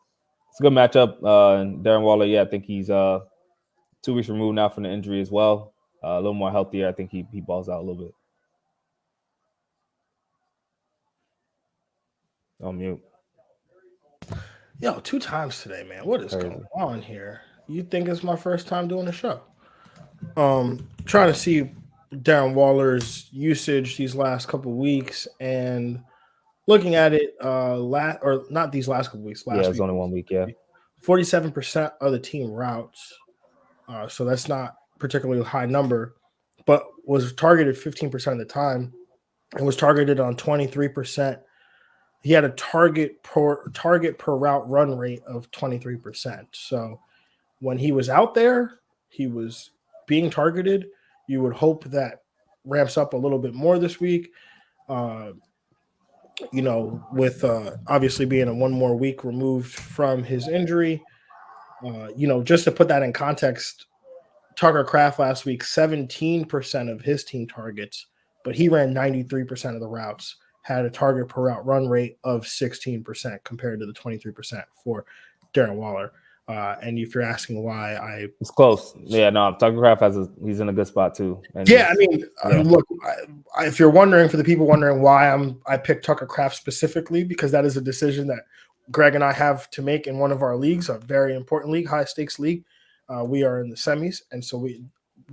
it's a good matchup. And Darren Waller, I think he's 2 weeks removed now from the injury as well. A little more healthier. I think he balls out a little bit. On mute. Yo, 2 times today, man. What is going on here? You think it's my first time doing the show? Trying to see Darren Waller's usage these last couple of weeks and looking at it not these last couple of weeks. Last week, only 1 week, yeah. 47% of the team routes. So that's not particularly a high number, but was targeted 15% of the time and was targeted on 23%. He had a target per route run rate of 23%. So when he was out there, he was being targeted. You would hope that ramps up a little bit more this week. With obviously being a 1 more week removed from his injury. Just to put that in context, Tucker Kraft last week, 17% of his team targets, but he ran 93% of the routes. Had a target per route run rate of 16% compared to the 23% for Darren Waller. And if you're asking why, it's close. Yeah, no, Tucker Kraft he's in a good spot too. And look, if you're wondering, for the people wondering why I picked Tucker Kraft specifically, because that is a decision that Greg and I have to make in one of our leagues, a very important league, high stakes league. We are in the semis, and so we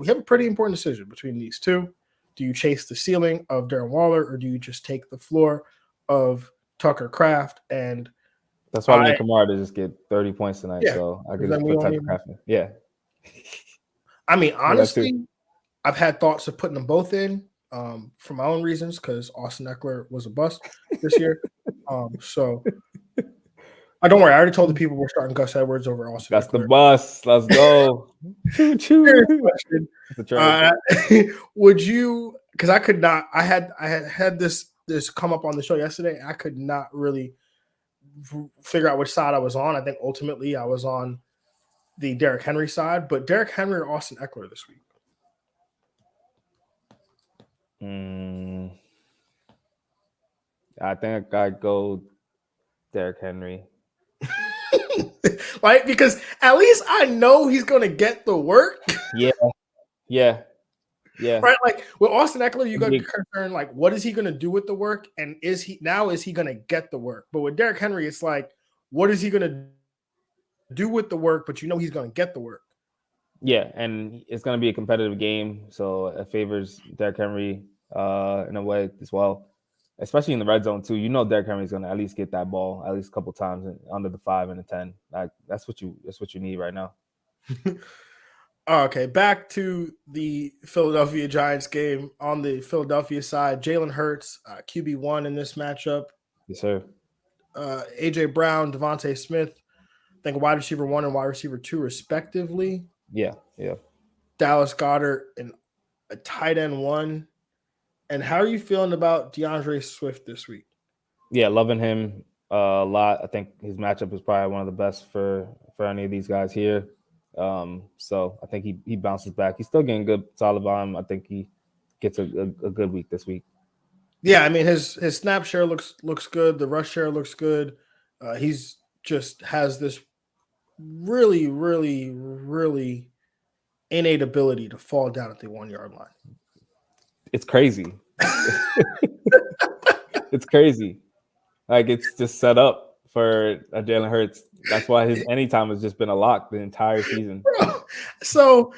have a pretty important decision between these two. Do you chase the ceiling of Darren Waller, or do you just take the floor of Tucker Kraft? And that's why we need Kamara to just get 30 points tonight. Yeah, so I could just put Tucker Kraft in. Yeah. I mean, honestly, I've had thoughts of putting them both in for my own reasons because Austin Eckler was a bust this year. So don't worry. I already told the people we're starting Gus Edwards over Austin That's Eckler. The bus. Let's go. Choo-choo. Would you – because I could not – I had this come up on the show yesterday. I could not really figure out which side I was on. I think ultimately I was on the Derrick Henry side, but Derrick Henry or Austin Eckler this week? I think I'd go Derrick Henry. Right? Because at least I know he's going to get the work. Yeah. Right? Like with Austin Eckler, you got to be concerned, like, what is he going to do with the work? And is he going to get the work? But with Derrick Henry, it's like, what is he going to do with the work? But you know he's going to get the work. Yeah, and it's going to be a competitive game, so it favors Derrick Henry in a way as well, especially in the red zone too. You know Derrick Henry is going to at least get that ball at least a couple times under the 5 and the 10. That's what you need right now. Okay, back to the Philadelphia Giants game. On the Philadelphia side, Jalen Hurts, QB1 in this matchup. Yes, sir. AJ Brown, Devontae Smith, I think wide receiver 1 and wide receiver 2 respectively. Yeah. Dallas Goedert and a tight end 1. And how are you feeling about DeAndre Swift this week? Yeah, loving him a lot. I think his matchup is probably one of the best for any of these guys here. So I think he bounces back. He's still getting good solid volume. I think he gets a good week this week. Yeah, I mean his snap share looks good. The rush share looks good. He's just has this really, really, really innate ability to fall down at the 1-yard line. It's crazy. It's crazy. Like it's just set up for a Jalen Hurts. That's why his anytime has just been a lock the entire season. So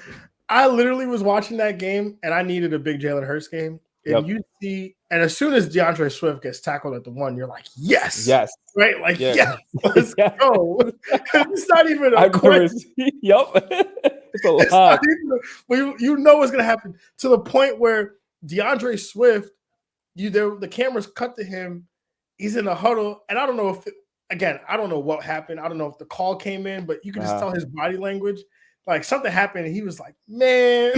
I literally was watching that game and I needed a big Jalen Hurts game. And you see, and as soon as DeAndre Swift gets tackled at the 1, you're like, yes. Right? Like, yes, let's go. It's not even a question. Yep. It's a lot. You know what's going to happen to the point where DeAndre Swift, the cameras cut to him. He's in a huddle. And I don't know I don't know what happened. I don't know if the call came in, but you can just tell his body language. Like something happened and he was like, man.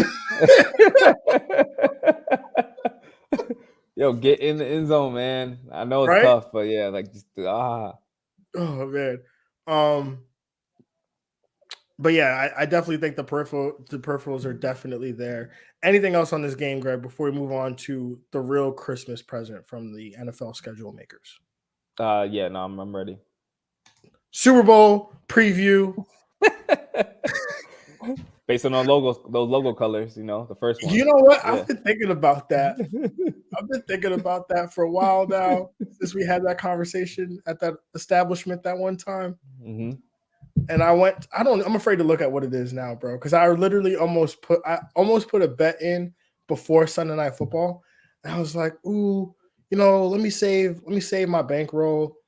Yo, get in the end zone, man. I know it's tough, but yeah, like just Oh man. But yeah, I definitely think the peripherals are definitely there. Anything else on this game, Greg, before we move on to the real Christmas present from the NFL schedule makers? Yeah, no, I'm ready. Super Bowl preview. Based on those logo colors, the first one. You know what? Yeah. I've been thinking about that. I've been thinking about that for a while now, since we had that conversation at that establishment that one time. Mm-hmm. And I'm afraid to look at what it is now, bro, because I literally almost put a bet in before Sunday Night Football. And I was like, ooh, let me save my bankroll.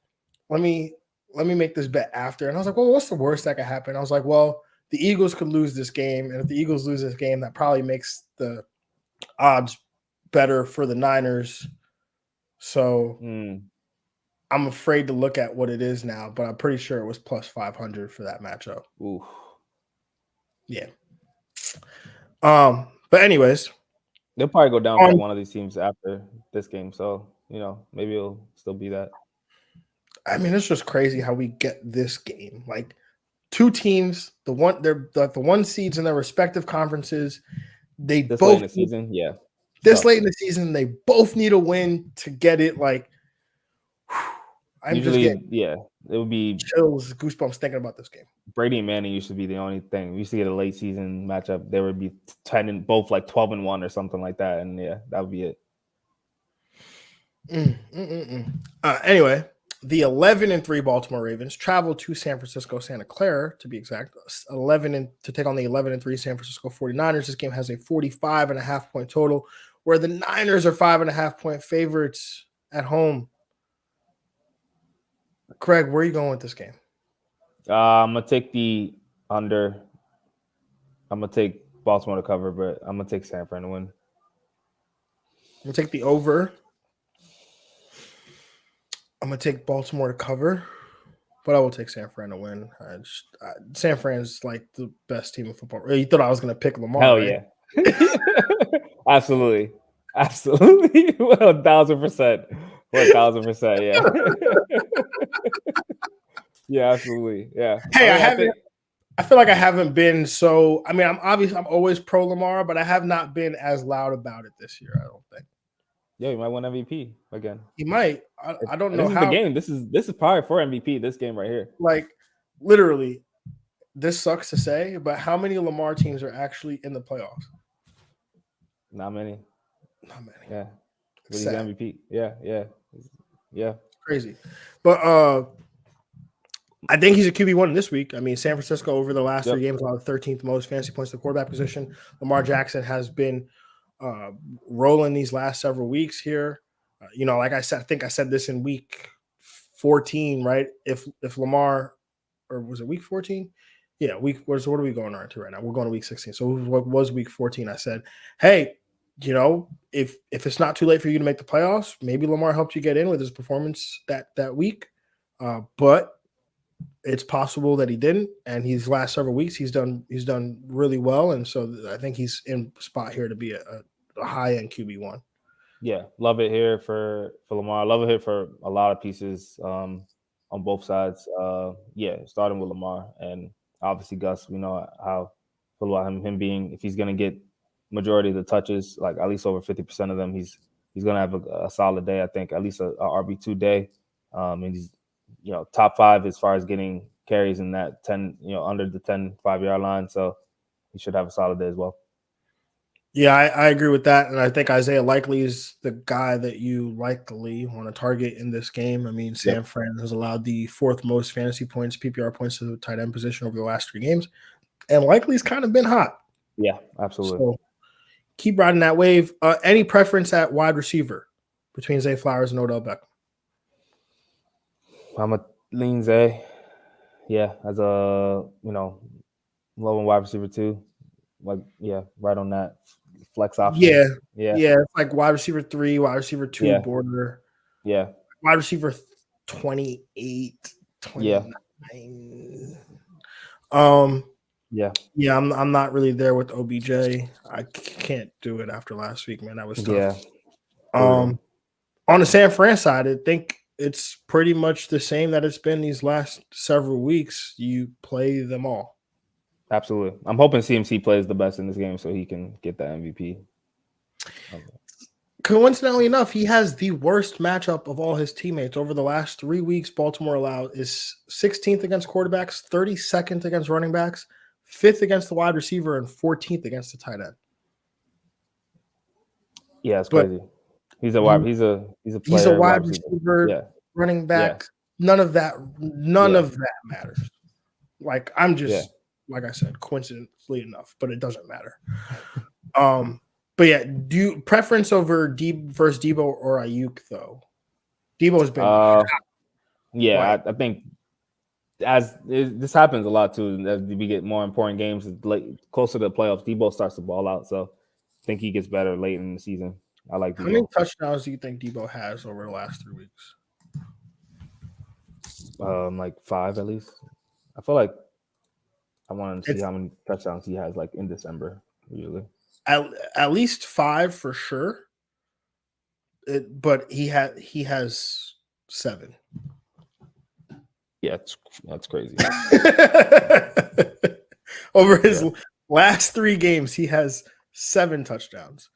Let me make this bet after. And I was like, well, what's the worst that could happen? I was like, well, the Eagles could lose this game. And if the Eagles lose this game, that probably makes the odds better for the Niners. So I'm afraid to look at what it is now, but I'm pretty sure it was plus 500 for that matchup. Ooh. Yeah. But anyways, they'll probably go down for one of these teams after this game. So, maybe it'll still be that. I mean, it's just crazy how we get this game. Like two teams, they're the 1 seeds in their respective conferences. They this both late in the season, yeah. This late in the season, they both need a win to get it. Like, usually, it would be chills, goosebumps thinking about this game. Brady and Manning used to be the only thing. We used to get a late season matchup. There would be 10 and both like 12-1 or something like that, and yeah, that would be it. Anyway, The 11-3 Baltimore Ravens travel to San Francisco, Santa Clara, to be exact, to take on the 11-3 San Francisco 49ers. This game has a 45.5 point total, where the Niners are 5.5 point favorites at home. Craig, where are you going with this game? I'm gonna take the under. I'm gonna take Baltimore to cover, but I'm gonna take San Fran to win. I'm gonna take the over. I'm gonna take Baltimore to cover, but I will take San Fran to win. San Fran's like the best team in football. You thought I was gonna pick Lamar? Hell right? Yeah. Absolutely. 1,000%. 1,000%. Yeah. Yeah, absolutely. Yeah. Hey, I feel like I haven't been so. I mean, I'm always pro Lamar, but I have not been as loud about it this year. I don't think. Yeah, he might win MVP again. He might. I don't know this is how. The game. This is probably for MVP. This game right here. Like, literally, this sucks to say, but how many Lamar teams are actually in the playoffs? Not many. Not many. Yeah. But he's MVP. Yeah. Crazy. But I think he's a QB1 this week. I mean, San Francisco over the last 3 games allowed the 13th most fantasy points to the quarterback position. Lamar Jackson has been rolling these last several weeks here. Like I said, I think I said this in week 14, right? If Lamar, or was it week 14? Yeah, what are we going on to right now? We're going to week 16. So what was week 14? I said, hey, if it's not too late for you to make the playoffs, maybe Lamar helped you get in with his performance that week. But it's possible that he didn't, and these last several weeks he's done really well, and so I think he's in spot here to be a high end QB1. Yeah, love it here for Lamar. Love it here for a lot of pieces on both sides. Starting with Lamar and obviously Gus. We know how feel about him being, if he's going to get majority of the touches, like at least over 50% of them, he's going to have a solid day. I think at least a RB2 day, and he's top 5 as far as getting carries in that 10, under the 10 5-yard line. So he should have a solid day as well. Yeah, I agree with that. And I think Isaiah Likely is the guy that you likely want to target in this game. I mean, San Fran has allowed the 4th most fantasy points, PPR points to the tight end position over the last 3 games. And Likely's kind of been hot. Yeah, absolutely. So keep riding that wave. Any preference at wide receiver between Zay Flowers and Odell Beckham? I'm a lean Zay. Yeah, as a, low and wide receiver too. Like, right on that flex option. Yeah. It's like wide receiver 3, wide receiver 2 border. Yeah. Wide receiver 28, 29. Yeah. I'm not really there with OBJ. I can't do it after last week, man. That was tough. Yeah. On the San Fran side, I think it's pretty much the same that it's been these last several weeks. You play them all. Absolutely. I'm hoping CMC plays the best in this game so he can get that MVP. Okay. Coincidentally enough, he has the worst matchup of all his teammates. Over the last 3 weeks, Baltimore allowed is 16th against quarterbacks, 32nd against running backs, 5th against the wide receiver, and 14th against the tight end. Yeah, it's crazy. He's a wide receiver, running back. Yeah. None of that matters. Like, I'm just like I said, coincidentally enough, but it doesn't matter. But yeah, do you preference over versus Debo or Ayuk though? Debo has been I think this happens a lot too. As we get more important games closer to the playoffs, Debo starts to ball out. So I think he gets better late in the season. I like Debo. How many touchdowns do you think Debo has over the last 3 weeks? Like 5 at least. I feel like I want to see how many touchdowns he has like in December usually. At least 5 for sure. But he has 7. Yeah, that's crazy. Over his last 3 games, he has 7 touchdowns.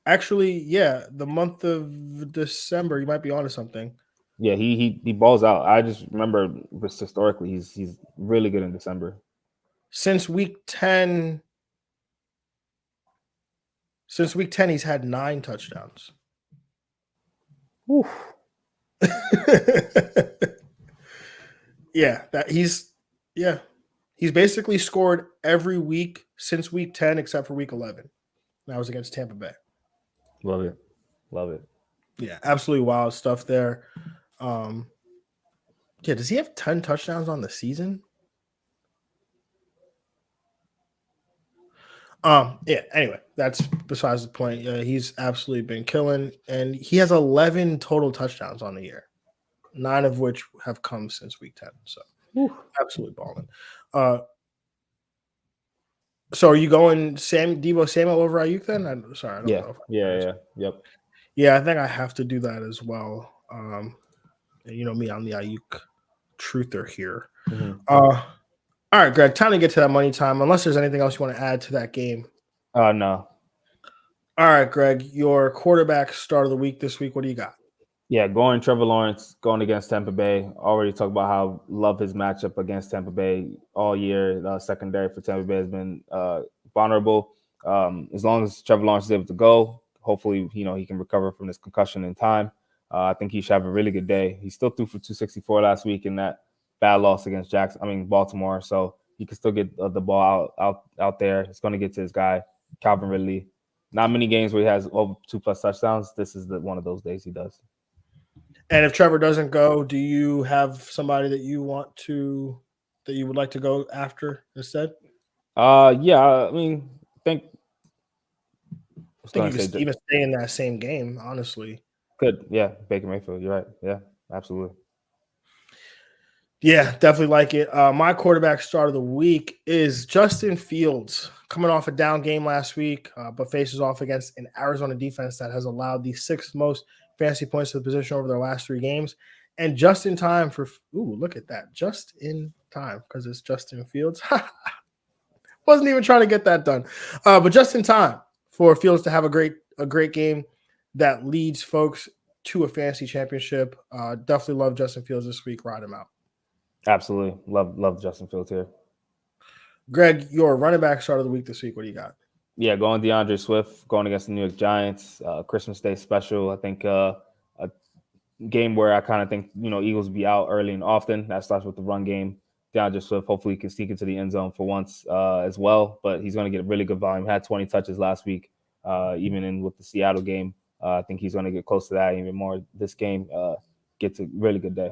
Actually, the month of December, you might be onto something. Yeah, he balls out. I just remember historically he's really good in December. Since week 10, he's had 9 touchdowns. Oof. He's basically scored every week since week 10 except for week 11. That was against Tampa Bay. Love it. Yeah, absolutely wild stuff there. Does he have 10 touchdowns on the season? Anyway, that's besides the point. He's absolutely been killing, and he has 11 total touchdowns on the year, 9 of which have come since week 10. So absolutely balling. So are you going Deebo Samuel over Ayuk then? I don't know. Yep. Yeah, I think I have to do that as well. You know me, I'm the Ayuk truther here. Mm-hmm. All right, Greg, time to get to that money time. Unless there's anything else you want to add to that game. No. All right, Greg, your quarterback start of the week this week. What do you got? Yeah, going Trevor Lawrence, going against Tampa Bay. Already talked about how love his matchup against Tampa Bay all year. The secondary for Tampa Bay has been vulnerable. As long as Trevor Lawrence is able to go, hopefully, he can recover from this concussion in time. I think he should have a really good day. He still threw for 264 last week in that bad loss against Baltimore. So he can still get the ball out there. It's going to get to his guy, Calvin Ridley. Not many games where he has over 2+ touchdowns. This is one of those days he does. And if Trevor doesn't go, do you have somebody that you would like to go after instead? Yeah. I mean, I think you could even stay in that same game, honestly. Could, yeah. Baker Mayfield, you're right. Yeah, absolutely. Yeah, definitely like it. My quarterback start of the week is Justin Fields, coming off a down game last week, but faces off against an Arizona defense that has allowed the 6th most fantasy points to the position over their last 3 games. And just in time for look at that. Just in time, because it's Justin Fields. Wasn't even trying to get that done. But just in time for Fields to have a great game that leads folks to a fantasy championship. Definitely love Justin Fields this week. Ride him out. Absolutely. Love Justin Fields here. Greg, your running back start of the week this week. What do you got? Yeah, going DeAndre Swift, going against the New York Giants. Christmas Day special. I think a game where I kind of think, Eagles will be out early and often. That starts with the run game. DeAndre Swift hopefully can sneak into the end zone for once as well, but he's going to get a really good volume. Had 20 touches last week, even in with the Seattle game. I think he's going to get close to that even more this game. Gets a really good day.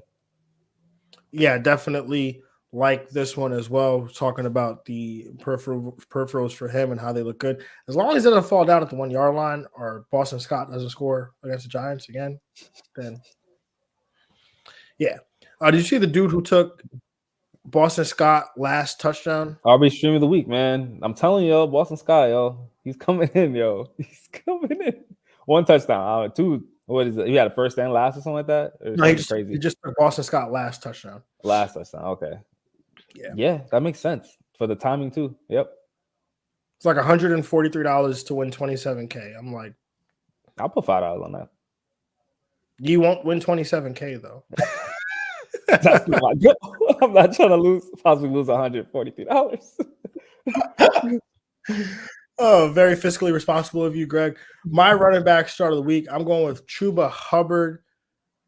Yeah, definitely like this one as well. Talking about the peripherals for him and how they look good. As long as it doesn't fall down at the 1-yard line or Boston Scott doesn't score against the Giants again, then yeah. Did you see the dude who took Boston Scott last touchdown? RB stream of the week, man. I'm telling you, Boston Scott, yo. He's coming in, yo. He's coming in. 1 touchdown. 2. What is it? He had a first and last or something like that? No, he just took Boston Scott last touchdown. Last touchdown. Okay. Yeah, that makes sense for the timing too. Yep. It's like $143 to win $27K. I'm like, I'll put $5 on that. You won't win $27K though. That's not good. I'm not trying to possibly lose $143. Oh, very fiscally responsible of you, Greg. My running back start of the week, I'm going with Chuba Hubbard.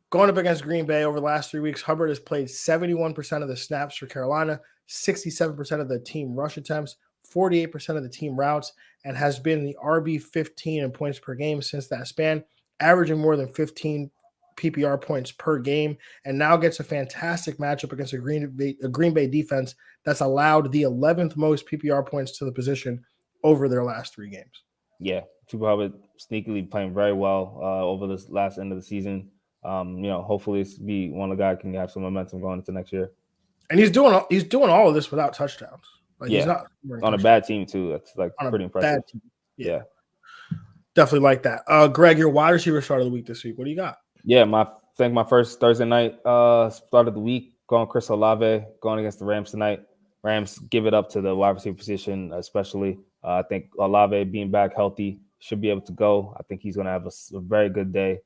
Going up against Green Bay over the last 3 weeks, Hubbard has played 71% of the snaps for Carolina, 67% of the team rush attempts, 48% of the team routes, and has been the RB15 in points per game since that span, averaging more than 15 PPR points per game, and now gets a fantastic matchup against a Green Bay defense that's allowed the 11th most PPR points to the position over their last 3 games. Yeah, Chuba Hubbard sneakily playing very well over this last end of the season. Hopefully it's be one of the guys can have some momentum going into next year. And he's doing all of this without touchdowns. Like he's not on a bad team too. That's like pretty impressive. Yeah. Definitely like that. Greg, your wide receiver start of the week this week. What do you got? Yeah, my first Thursday night start of the week, going Chris Olave, going against the Rams tonight. Rams give it up to the wide receiver position, especially. I think Olave being back healthy should be able to go. I think he's going to have a very good day.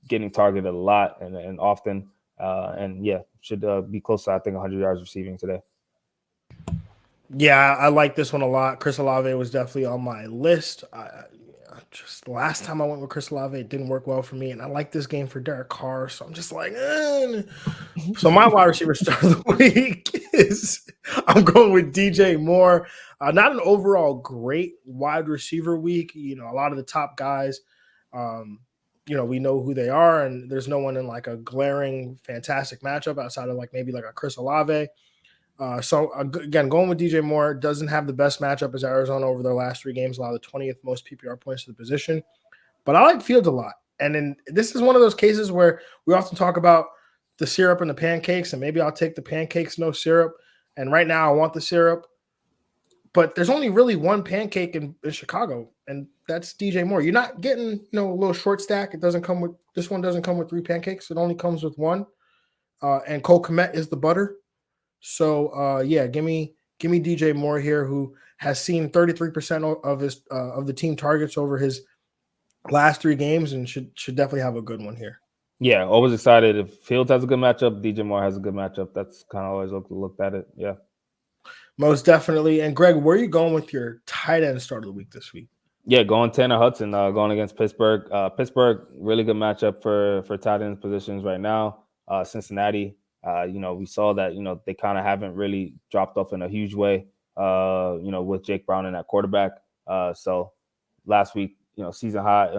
Getting targeted a lot and often, and should be close to, I think, 100 yards receiving today. Yeah, I like this one a lot. Chris Olave was definitely on my list. just last time I went with Chris Olave, it didn't work well for me, and I like this game for Derek Carr, so I'm just like, So my wide receiver start of the week is I'm going with DJ Moore. Not an overall great wide receiver week. A lot of the top guys, we know who they are, and there's no one in like a glaring, fantastic matchup outside of like maybe like a Chris Olave. So again, going with DJ Moore doesn't have the best matchup as Arizona over their last 3 games, allowed the 20th most PPR points to the position. But I like Fields a lot. And then this is one of those cases where we often talk about the syrup and the pancakes, and maybe I'll take the pancakes, no syrup. And right now I want the syrup. But there's only really one pancake in Chicago, and that's DJ Moore. You're not getting, a little short stack. This one doesn't come with 3 pancakes. It only comes with 1. And Cole Kmet is the butter. So give me DJ Moore here, who has seen 33% of the team targets over his last 3 games, and should definitely have a good one here. Yeah, always excited. If Fields has a good matchup, DJ Moore has a good matchup. That's kind of always looked at it. Yeah, most definitely. And Greg, where are you going with your tight end start of the week this week? Yeah, going Tanner Hudson, going against Pittsburgh. Pittsburgh, really good matchup for tight end positions right now. Cincinnati. We saw that, they kind of haven't really dropped off in a huge way, with Jake Brown in at quarterback. So last week, season high,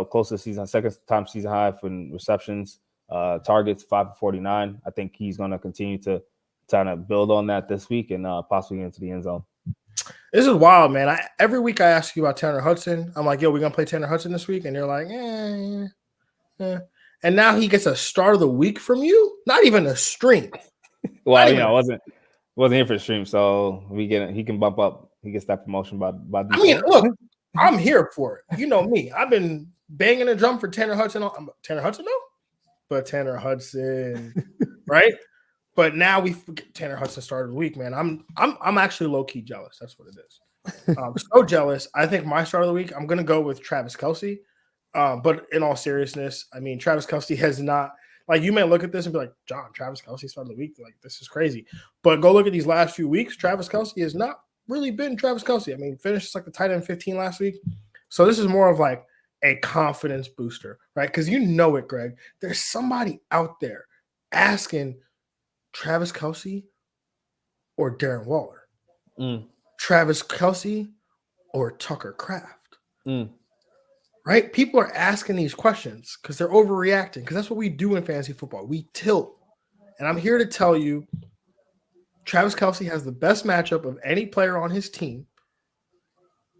close to season, second time season high for receptions, targets, 5 for 49. I think he's going to continue to kind of build on that this week and possibly get into the end zone. This is wild, man. Every week I ask you about Tanner Hudson. I'm like, yo, we're going to play Tanner Hudson this week. And you're like, And now he gets a start of the week from you? Not even a stream. Well, I wasn't here for the stream, so he can bump up. He gets that promotion by default. I mean, look, I'm here for it. You know me. I've been banging a drum for Tanner Hudson. Tanner Hudson, no? But Tanner Hudson, right? But now we forget Tanner Hudson started the week, man. I'm actually low-key jealous. That's what it is. So jealous. I think my start of the week, I'm going to go with Travis Kelce. But in all seriousness, I mean, Travis Kelce has not, like, you may look at this and be like, John, Travis Kelce started the week. Like, this is crazy. But go look at these last few weeks. Travis Kelce has not really been Travis Kelce. I mean, finished like the tight end 15 last week. So this is more of like a confidence booster, right? Because it, Greg. There's somebody out there asking Travis Kelce or Darren Waller. Travis Kelce or Tucker Kraft. Right? People are asking these questions because they're overreacting, because that's what we do in fantasy football. We tilt. And I'm here to tell you, Travis Kelce has the best matchup of any player on his team.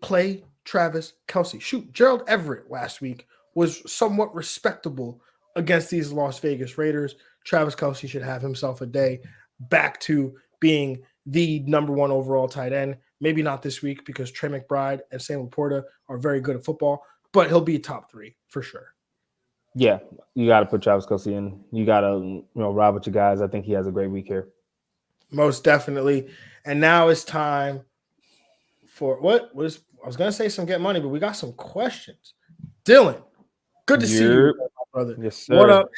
Play Travis Kelce. Shoot, Gerald Everett last week was somewhat respectable against these Las Vegas Raiders. Travis Kelce should have himself a day back to being the number 1 overall tight end. Maybe not this week because Trey McBride and Sam Laporta are very good at football. But he'll be top 3 for sure. Yeah, you got to put Travis Kelce in. You got to ride with your guys. I think he has a great week here. Most definitely. And now it's time for I was going to say some get money, but we got some questions. Dylan, good to see you, my brother. Yes, sir. What up?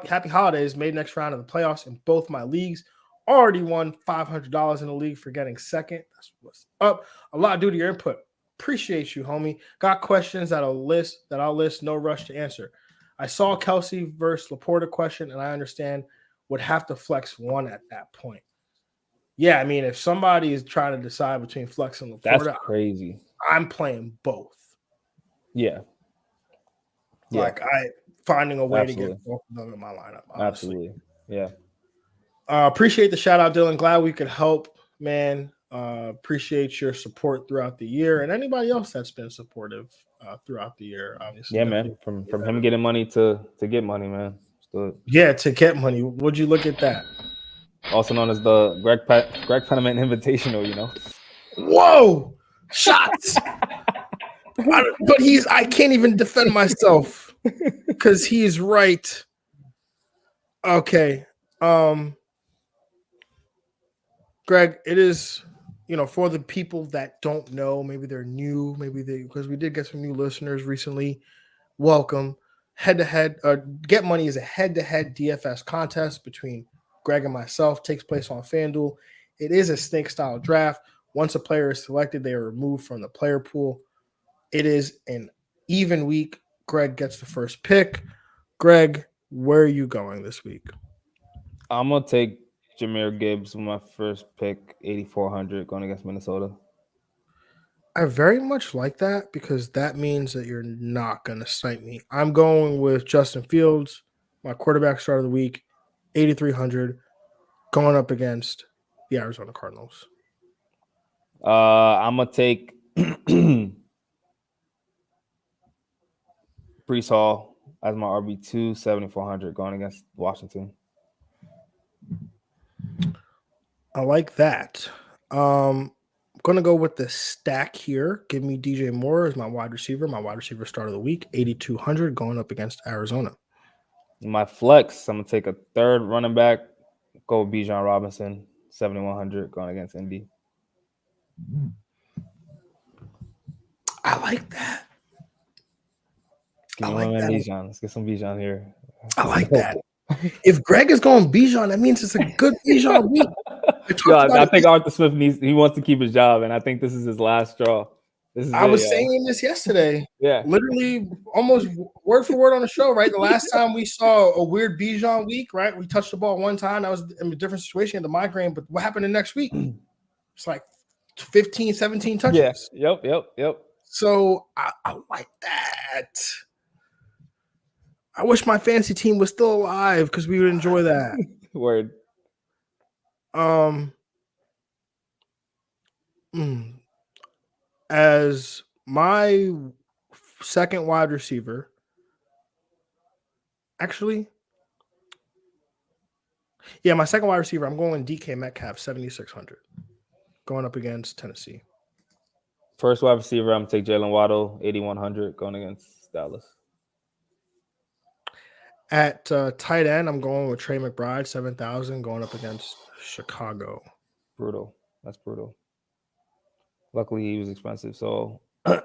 Happy holidays. Made next round of the playoffs in both my leagues. Already won $500 in the league for getting second. That's what's up. A lot due to your input. Appreciate you, homie. Got questions that I'll list. No rush to answer. I saw Kelce versus Laporta question, and I understand would have to flex one at that point. Yeah, I mean, if somebody is trying to decide between flex and Laporta, that's crazy. I'm playing both. Yeah. Like finding a way Absolutely. to get both of them in my lineup. Honestly. Absolutely. Yeah. Appreciate the shout out, Dylan. Glad we could help, man. Appreciate your support throughout the year, and anybody else that's been supportive throughout the year, obviously. Yeah, man. From him getting money to get money, man. Yeah, to get money. Would you look at that? Also known as the Greg Pennamon Invitational, Whoa! Shots! But I can't even defend myself because he's right. Okay. Greg, it is, for the people that don't know, maybe they're new, because we did get some new listeners recently. Welcome. Head-to-head, Get Money is a head-to-head DFS contest between Greg and myself. Takes place on FanDuel. It is a snake-style draft. Once a player is selected, they are removed from the player pool. It is an even week. Greg gets the first pick. Greg, where are you going this week? I'm gonna take Jahmyr Gibbs with my first pick, 8,400, going against Minnesota. I very much like that because that means that you're not going to snipe me. I'm going with Justin Fields, my quarterback start of the week, 8,300, going up against the Arizona Cardinals. I'm gonna take Brees Hall as my RB2, 7,400, going against Washington. I like that. I'm going to go with the stack here. Give me DJ Moore as my wide receiver start of the week, 8,200, going up against Arizona. My flex, I'm gonna take a third running back, go with Bijan Robinson, 7,100, going against Indy. I like that. Give me one man Bijan. Let's get some Bijan here. I like that. If Greg is going Bijan, that means it's a good Bijan week. I think Arthur Smith wants to keep his job, and I think this is his last straw. I was saying this yesterday. Yeah. Literally almost word for word on the show, right? The last time we saw a weird Bijan week, right? We touched the ball one time. That was in a different situation, the migraine. But what happened the next week? It's like 15, 17 touches. Yeah. Yep. So I like that. I wish my fantasy team was still alive because we would enjoy that. Word. As my second wide receiver, actually, my second wide receiver, I'm going DK Metcalf, 7,600, going up against Tennessee. First wide receiver, I'm going to take Jalen Waddle, 8,100, going against Dallas. At tight end, I'm going with Trey McBride, 7,000, going up against Chicago. Brutal. That's brutal. Luckily, he was expensive. So I'm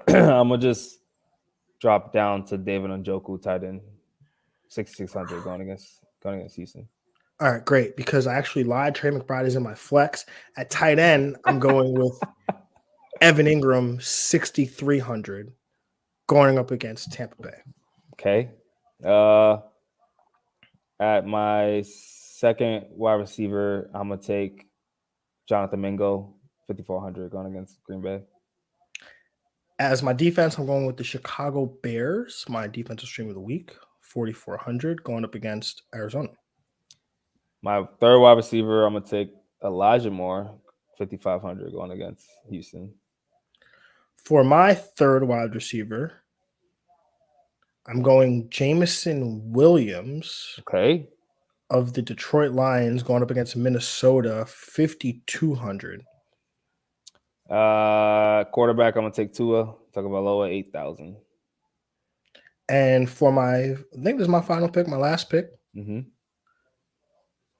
going to just drop down to David Njoku, tight end, 6,600, going against Houston. All right, great, because I actually lied. Trey McBride is in my flex. At tight end, I'm going with Evan Ingram, 6,300, going up against Tampa Bay. Okay. At my second wide receiver, I'm going to take Jonathan Mingo, 5,400, going against Green Bay. As my defense, I'm going with the Chicago Bears, my defensive stream of the week, 4,400, going up against Arizona. My third wide receiver, I'm going to take Elijah Moore, 5,500, going against Houston. For my third wide receiver, I'm going Jameson Williams. Okay. Of the Detroit Lions, going up against Minnesota, 5,200. Quarterback, I'm going to take Tua Tagovailoa, 8,000. And for I think this is my final pick, my last pick. Mm-hmm.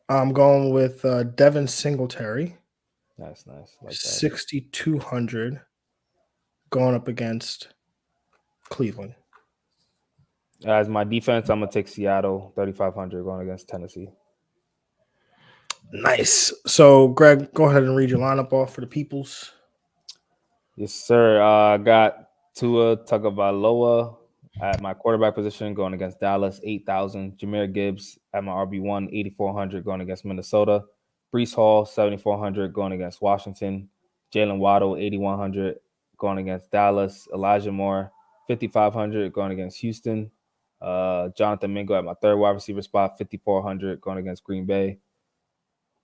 I'm going with Devin Singletary. Nice. Like 6,200, going up against Cleveland. As my defense, I'm going to take Seattle, 3,500, going against Tennessee. Nice. So, Greg, go ahead and read your lineup off for the peoples. Yes, sir. I got Tua Tagovailoa at my quarterback position, going against Dallas, 8,000. Jahmyr Gibbs at my RB1, 8,400, going against Minnesota. Brees Hall, 7,400, going against Washington. Jalen Waddle, 8,100, going against Dallas. Elijah Moore, 5,500, going against Houston. Jonathan Mingo at my third wide receiver spot, 5,400, going against Green Bay.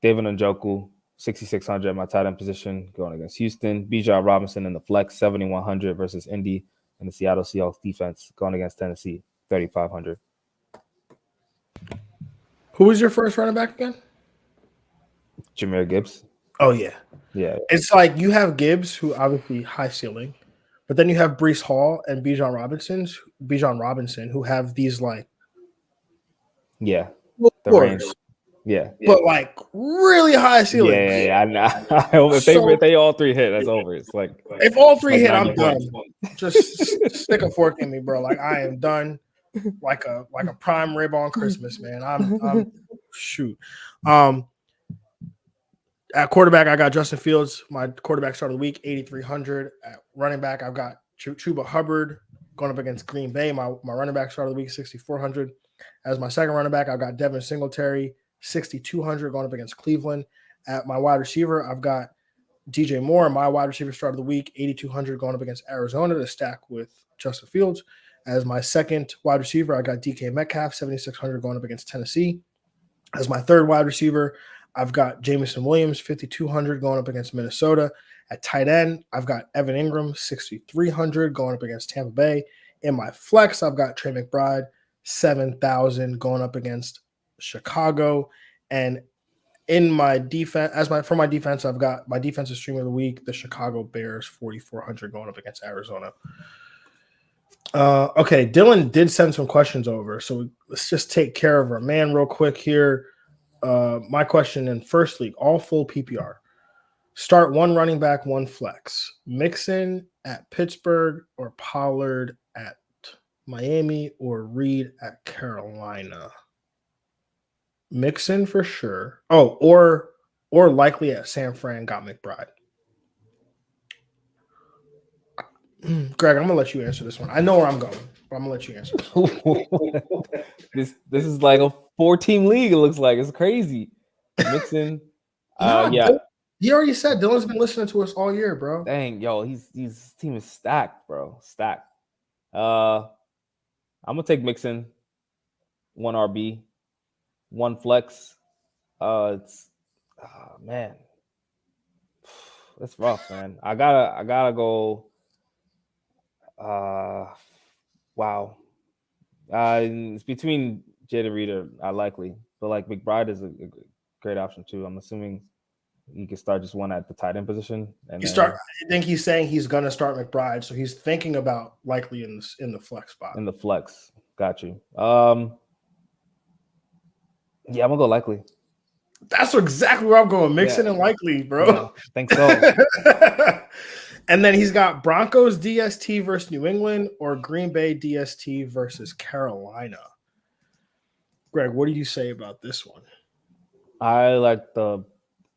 David Njoku, 6,600 at my tight end position, going against Houston. Bijan Robinson in the flex, 7,100 versus Indy. And the Seattle Seahawks defense, going against Tennessee, 3,500. Who was your first running back again? Jahmyr Gibbs. Oh, yeah. Yeah. It's like you have Gibbs, who obviously high ceiling, but then you have Brees Hall and Bijan Robinson, who have these like the range. Yeah. But like really high ceilings. Yeah. I hope if they all three hit, that's over. It's like if all three hit, I'm done. Just stick a fork in me, bro. Like I am done. Like a prime rib on Christmas, man. I'm shoot. At quarterback, I got Justin Fields, my quarterback start of the week, 8,300. At running back, I've got Chuba Hubbard going up against Green Bay. My running back start of the week, 6,400. As my second running back, I've got Devin Singletary, 6,200 going up against Cleveland. At my wide receiver, I've got DJ Moore, my wide receiver start of the week, 8,200 going up against Arizona to stack with Justin Fields. As my second wide receiver, I got DK Metcalf, 7,600 going up against Tennessee. As my third wide receiver, I've got Jamison Williams, 5,200 going up against Minnesota. At tight end, I've got Evan Ingram, 6,300 going up against Tampa Bay. In my flex, I've got Trey McBride, 7,000 going up against Chicago. And in my defense, for my defense, I've got my defensive stream of the week, the Chicago Bears, 4,400 going up against Arizona. Okay, Dylan did send some questions over, so let's just take care of our man real quick here. My question in first league, all full PPR. Start one running back, one flex. Mixon at Pittsburgh or Pollard at Miami or Reed at Carolina. Mixon for sure. Oh, or likely at San Fran got McBride. Greg, I'm gonna let you answer this one. I know where I'm going, but I'm gonna let you answer this. This is like a 4-team league. It looks like it's crazy. Mixon, yeah. He already said Dylan's been listening to us all year, bro. Dang, yo, his team is stacked, bro. Stacked. I'm gonna take Mixon, 1 RB, 1 flex. It's man, it's rough, man. I gotta go. Wow. It's between Jaden Reed I likely, but like McBride is a great option too. I'm assuming you can start just one at the tight end position. And I think he's saying he's gonna start McBride, so he's thinking about likely in the flex spot. In the flex, got you. Yeah, I'm gonna go likely. That's exactly where I'm going. Mixon and likely, bro. Yeah, I think so. And then he's got Broncos DST versus New England or Green Bay DST versus Carolina. Greg, what do you say about this one? I like the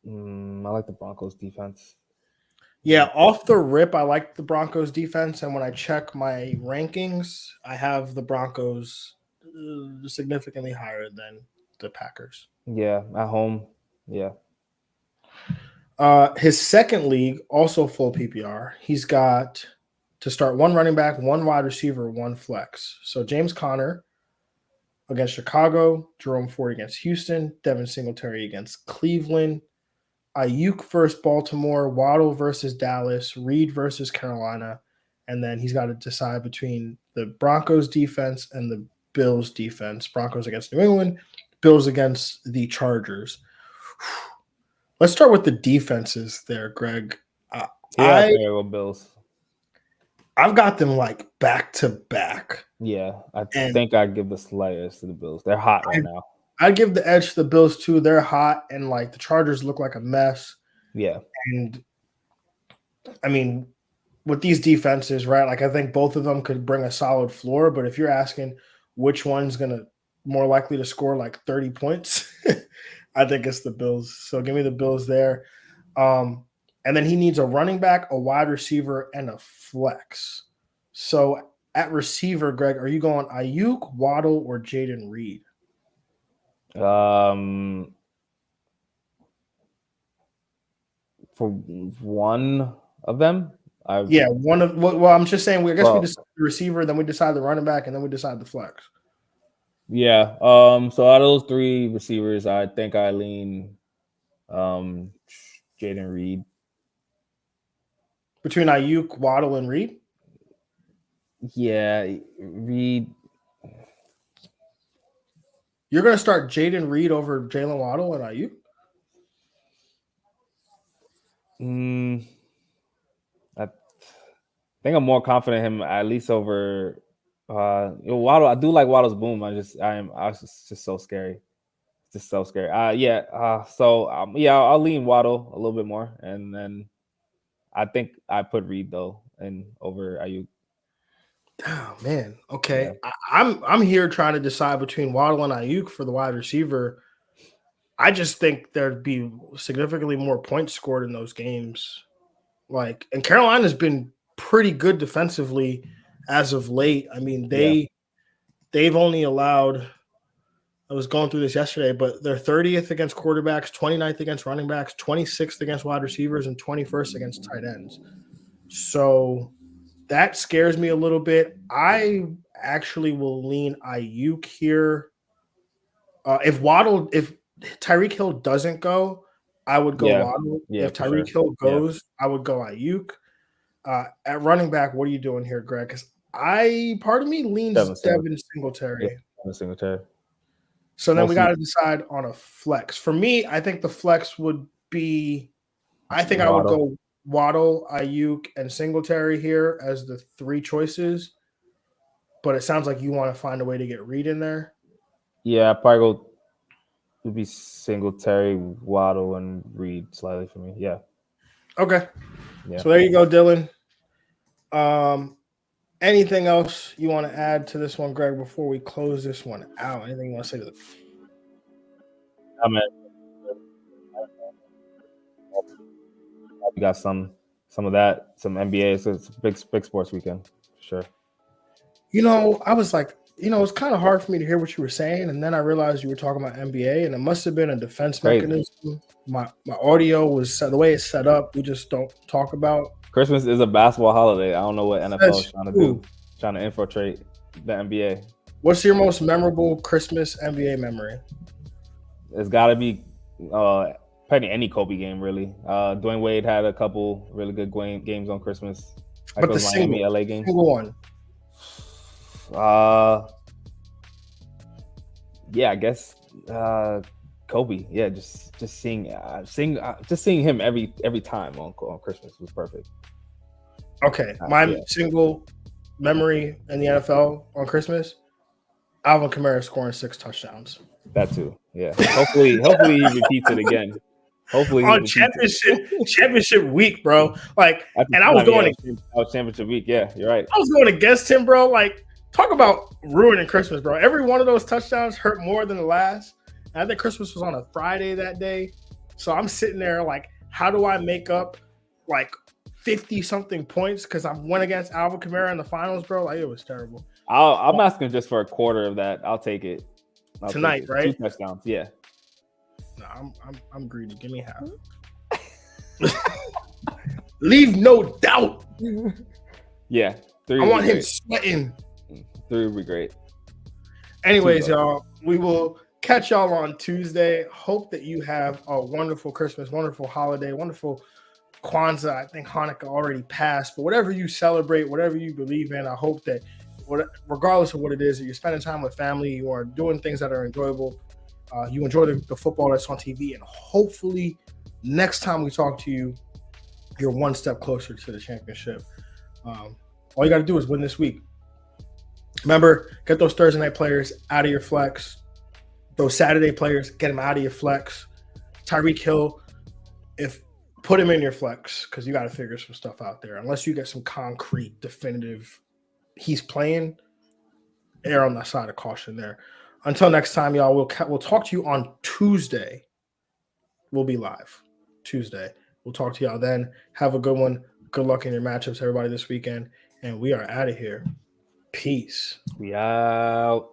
Broncos defense. Yeah, off the rip, I like the Broncos defense. And when I check my rankings, I have the Broncos significantly higher than the Packers. Yeah, at home. Yeah. His second league, also full PPR. He's got to start 1 running back, 1 wide receiver, 1 flex. So James Conner against Chicago, Jerome Ford against Houston, Devin Singletary against Cleveland, Ayuk versus Baltimore, Waddle versus Dallas, Reed versus Carolina, and then he's got to decide between the Broncos defense and the Bills defense. Broncos against New England, Bills against the Chargers. Let's start with the defenses there, Greg. Bills. I've got them like back to back. Yeah, I think I'd give the slightest to the Bills. They're hot right now. I'd give the edge to the Bills too. They're hot, and like the Chargers look like a mess. Yeah. And I mean, with these defenses, right? Like I think both of them could bring a solid floor, but if you're asking which one's gonna more likely to score like 30 points, I think it's the Bills. So give me the Bills there. And then he needs a running back, a wide receiver, and a flex. So at receiver, Greg, are you going Ayuk, Waddle, or Jaden Reed? For one of them? One of – well, I'm just saying, we decide the receiver, then we decide the running back, and then we decide the flex. Yeah. So out of those 3 receivers, I think I lean Jaden Reed. Between Ayuk, Waddle, and Reed? Yeah, Reed. You're going to start Jaden Reed over Jalen Waddle and Ayuk? I think I'm more confident in him at least over Waddle. I do like Waddle's boom. I was just so scary. It's just so scary. I'll lean Waddle a little bit more, and then I think I put Reed though and over Ayuk. Oh man, okay. Yeah. I'm here trying to decide between Waddle and Ayuk for the wide receiver. I just think there'd be significantly more points scored in those games. And Carolina's been pretty good defensively as of late. I mean, they've only allowed. I was going through this yesterday, but they're 30th against quarterbacks, 29th against running backs, 26th against wide receivers, and 21st against tight ends. So that scares me a little bit. I actually will lean Ayuk here. If Tyreek Hill doesn't go, I would go Waddle. Yeah, if Tyreek Hill goes, I would go Ayuk. At running back, what are you doing here, Greg? Because part of me leans Devin Singletary. Singletary. So then we got to decide on a flex. For me, I think the flex would be I would go Waddle, Ayuk, and Singletary here as the three choices. But it sounds like you want to find a way to get Reed in there. Yeah, I'd probably go would be Singletary, Waddle, and Reed slightly for me. Yeah. Okay. Yeah. So there you go, Dylan. Anything else you want to add to this one, Greg, before we close this one out? Anything you want to say to the we got some of that, some NBA. So it's a big sports weekend for sure. I was like, it's kind of hard for me to hear what you were saying, and then I realized you were talking about NBA, and it must have been a defense mechanism. My audio was the way it's set up. We just don't talk about. Christmas is a basketball holiday. I don't know what NFL is trying to do, trying to infiltrate the NBA. What's your most memorable Christmas NBA memory? It's got to be probably any Kobe game, really. Dwayne Wade had a couple really good games on Christmas. Like but the Miami, LA game. Single one. Yeah, I guess Kobe. Yeah, just seeing him every time on Christmas was perfect. Okay, my single memory in the NFL on Christmas, Alvin Kamara scoring 6 touchdowns. That too. Yeah. Hopefully he repeats it again. Hopefully on championship week, bro. Like, and I was going championship week. Yeah, you're right. I was going against him, bro. Like, talk about ruining Christmas, bro. Every one of those touchdowns hurt more than the last. And I think Christmas was on a Friday that day. So I'm sitting there like, how do I make up like 50-something points because I went against Alvin Kamara in the finals, bro? Like, it was terrible. I'm asking just for a quarter of that. I'll take it. Tonight, right? 2 touchdowns, yeah. No, I'm greedy. Give me half. Leave no doubt. Yeah. 3 I want him sweating. 3 would be great. Anyways, y'all, we will catch y'all on Tuesday. Hope that you have a wonderful Christmas, wonderful holiday, wonderful Kwanzaa. I think Hanukkah already passed, but whatever you celebrate, whatever you believe in, I hope that regardless of what it is, that you're spending time with family, you are doing things that are enjoyable, you enjoy the football that's on TV, and hopefully next time we talk to you, you're one step closer to the championship. All you got to do is win this week. Remember, get those Thursday night players out of your flex. Those Saturday players, get them out of your flex. Tyreek Hill, put him in your flex because you got to figure some stuff out there. Unless you get some concrete, definitive, he's playing, err on the side of caution there. Until next time, y'all, we'll talk to you on Tuesday. We'll be live Tuesday. We'll talk to y'all then. Have a good one. Good luck in your matchups, everybody, this weekend. And we are out of here. Peace. We out.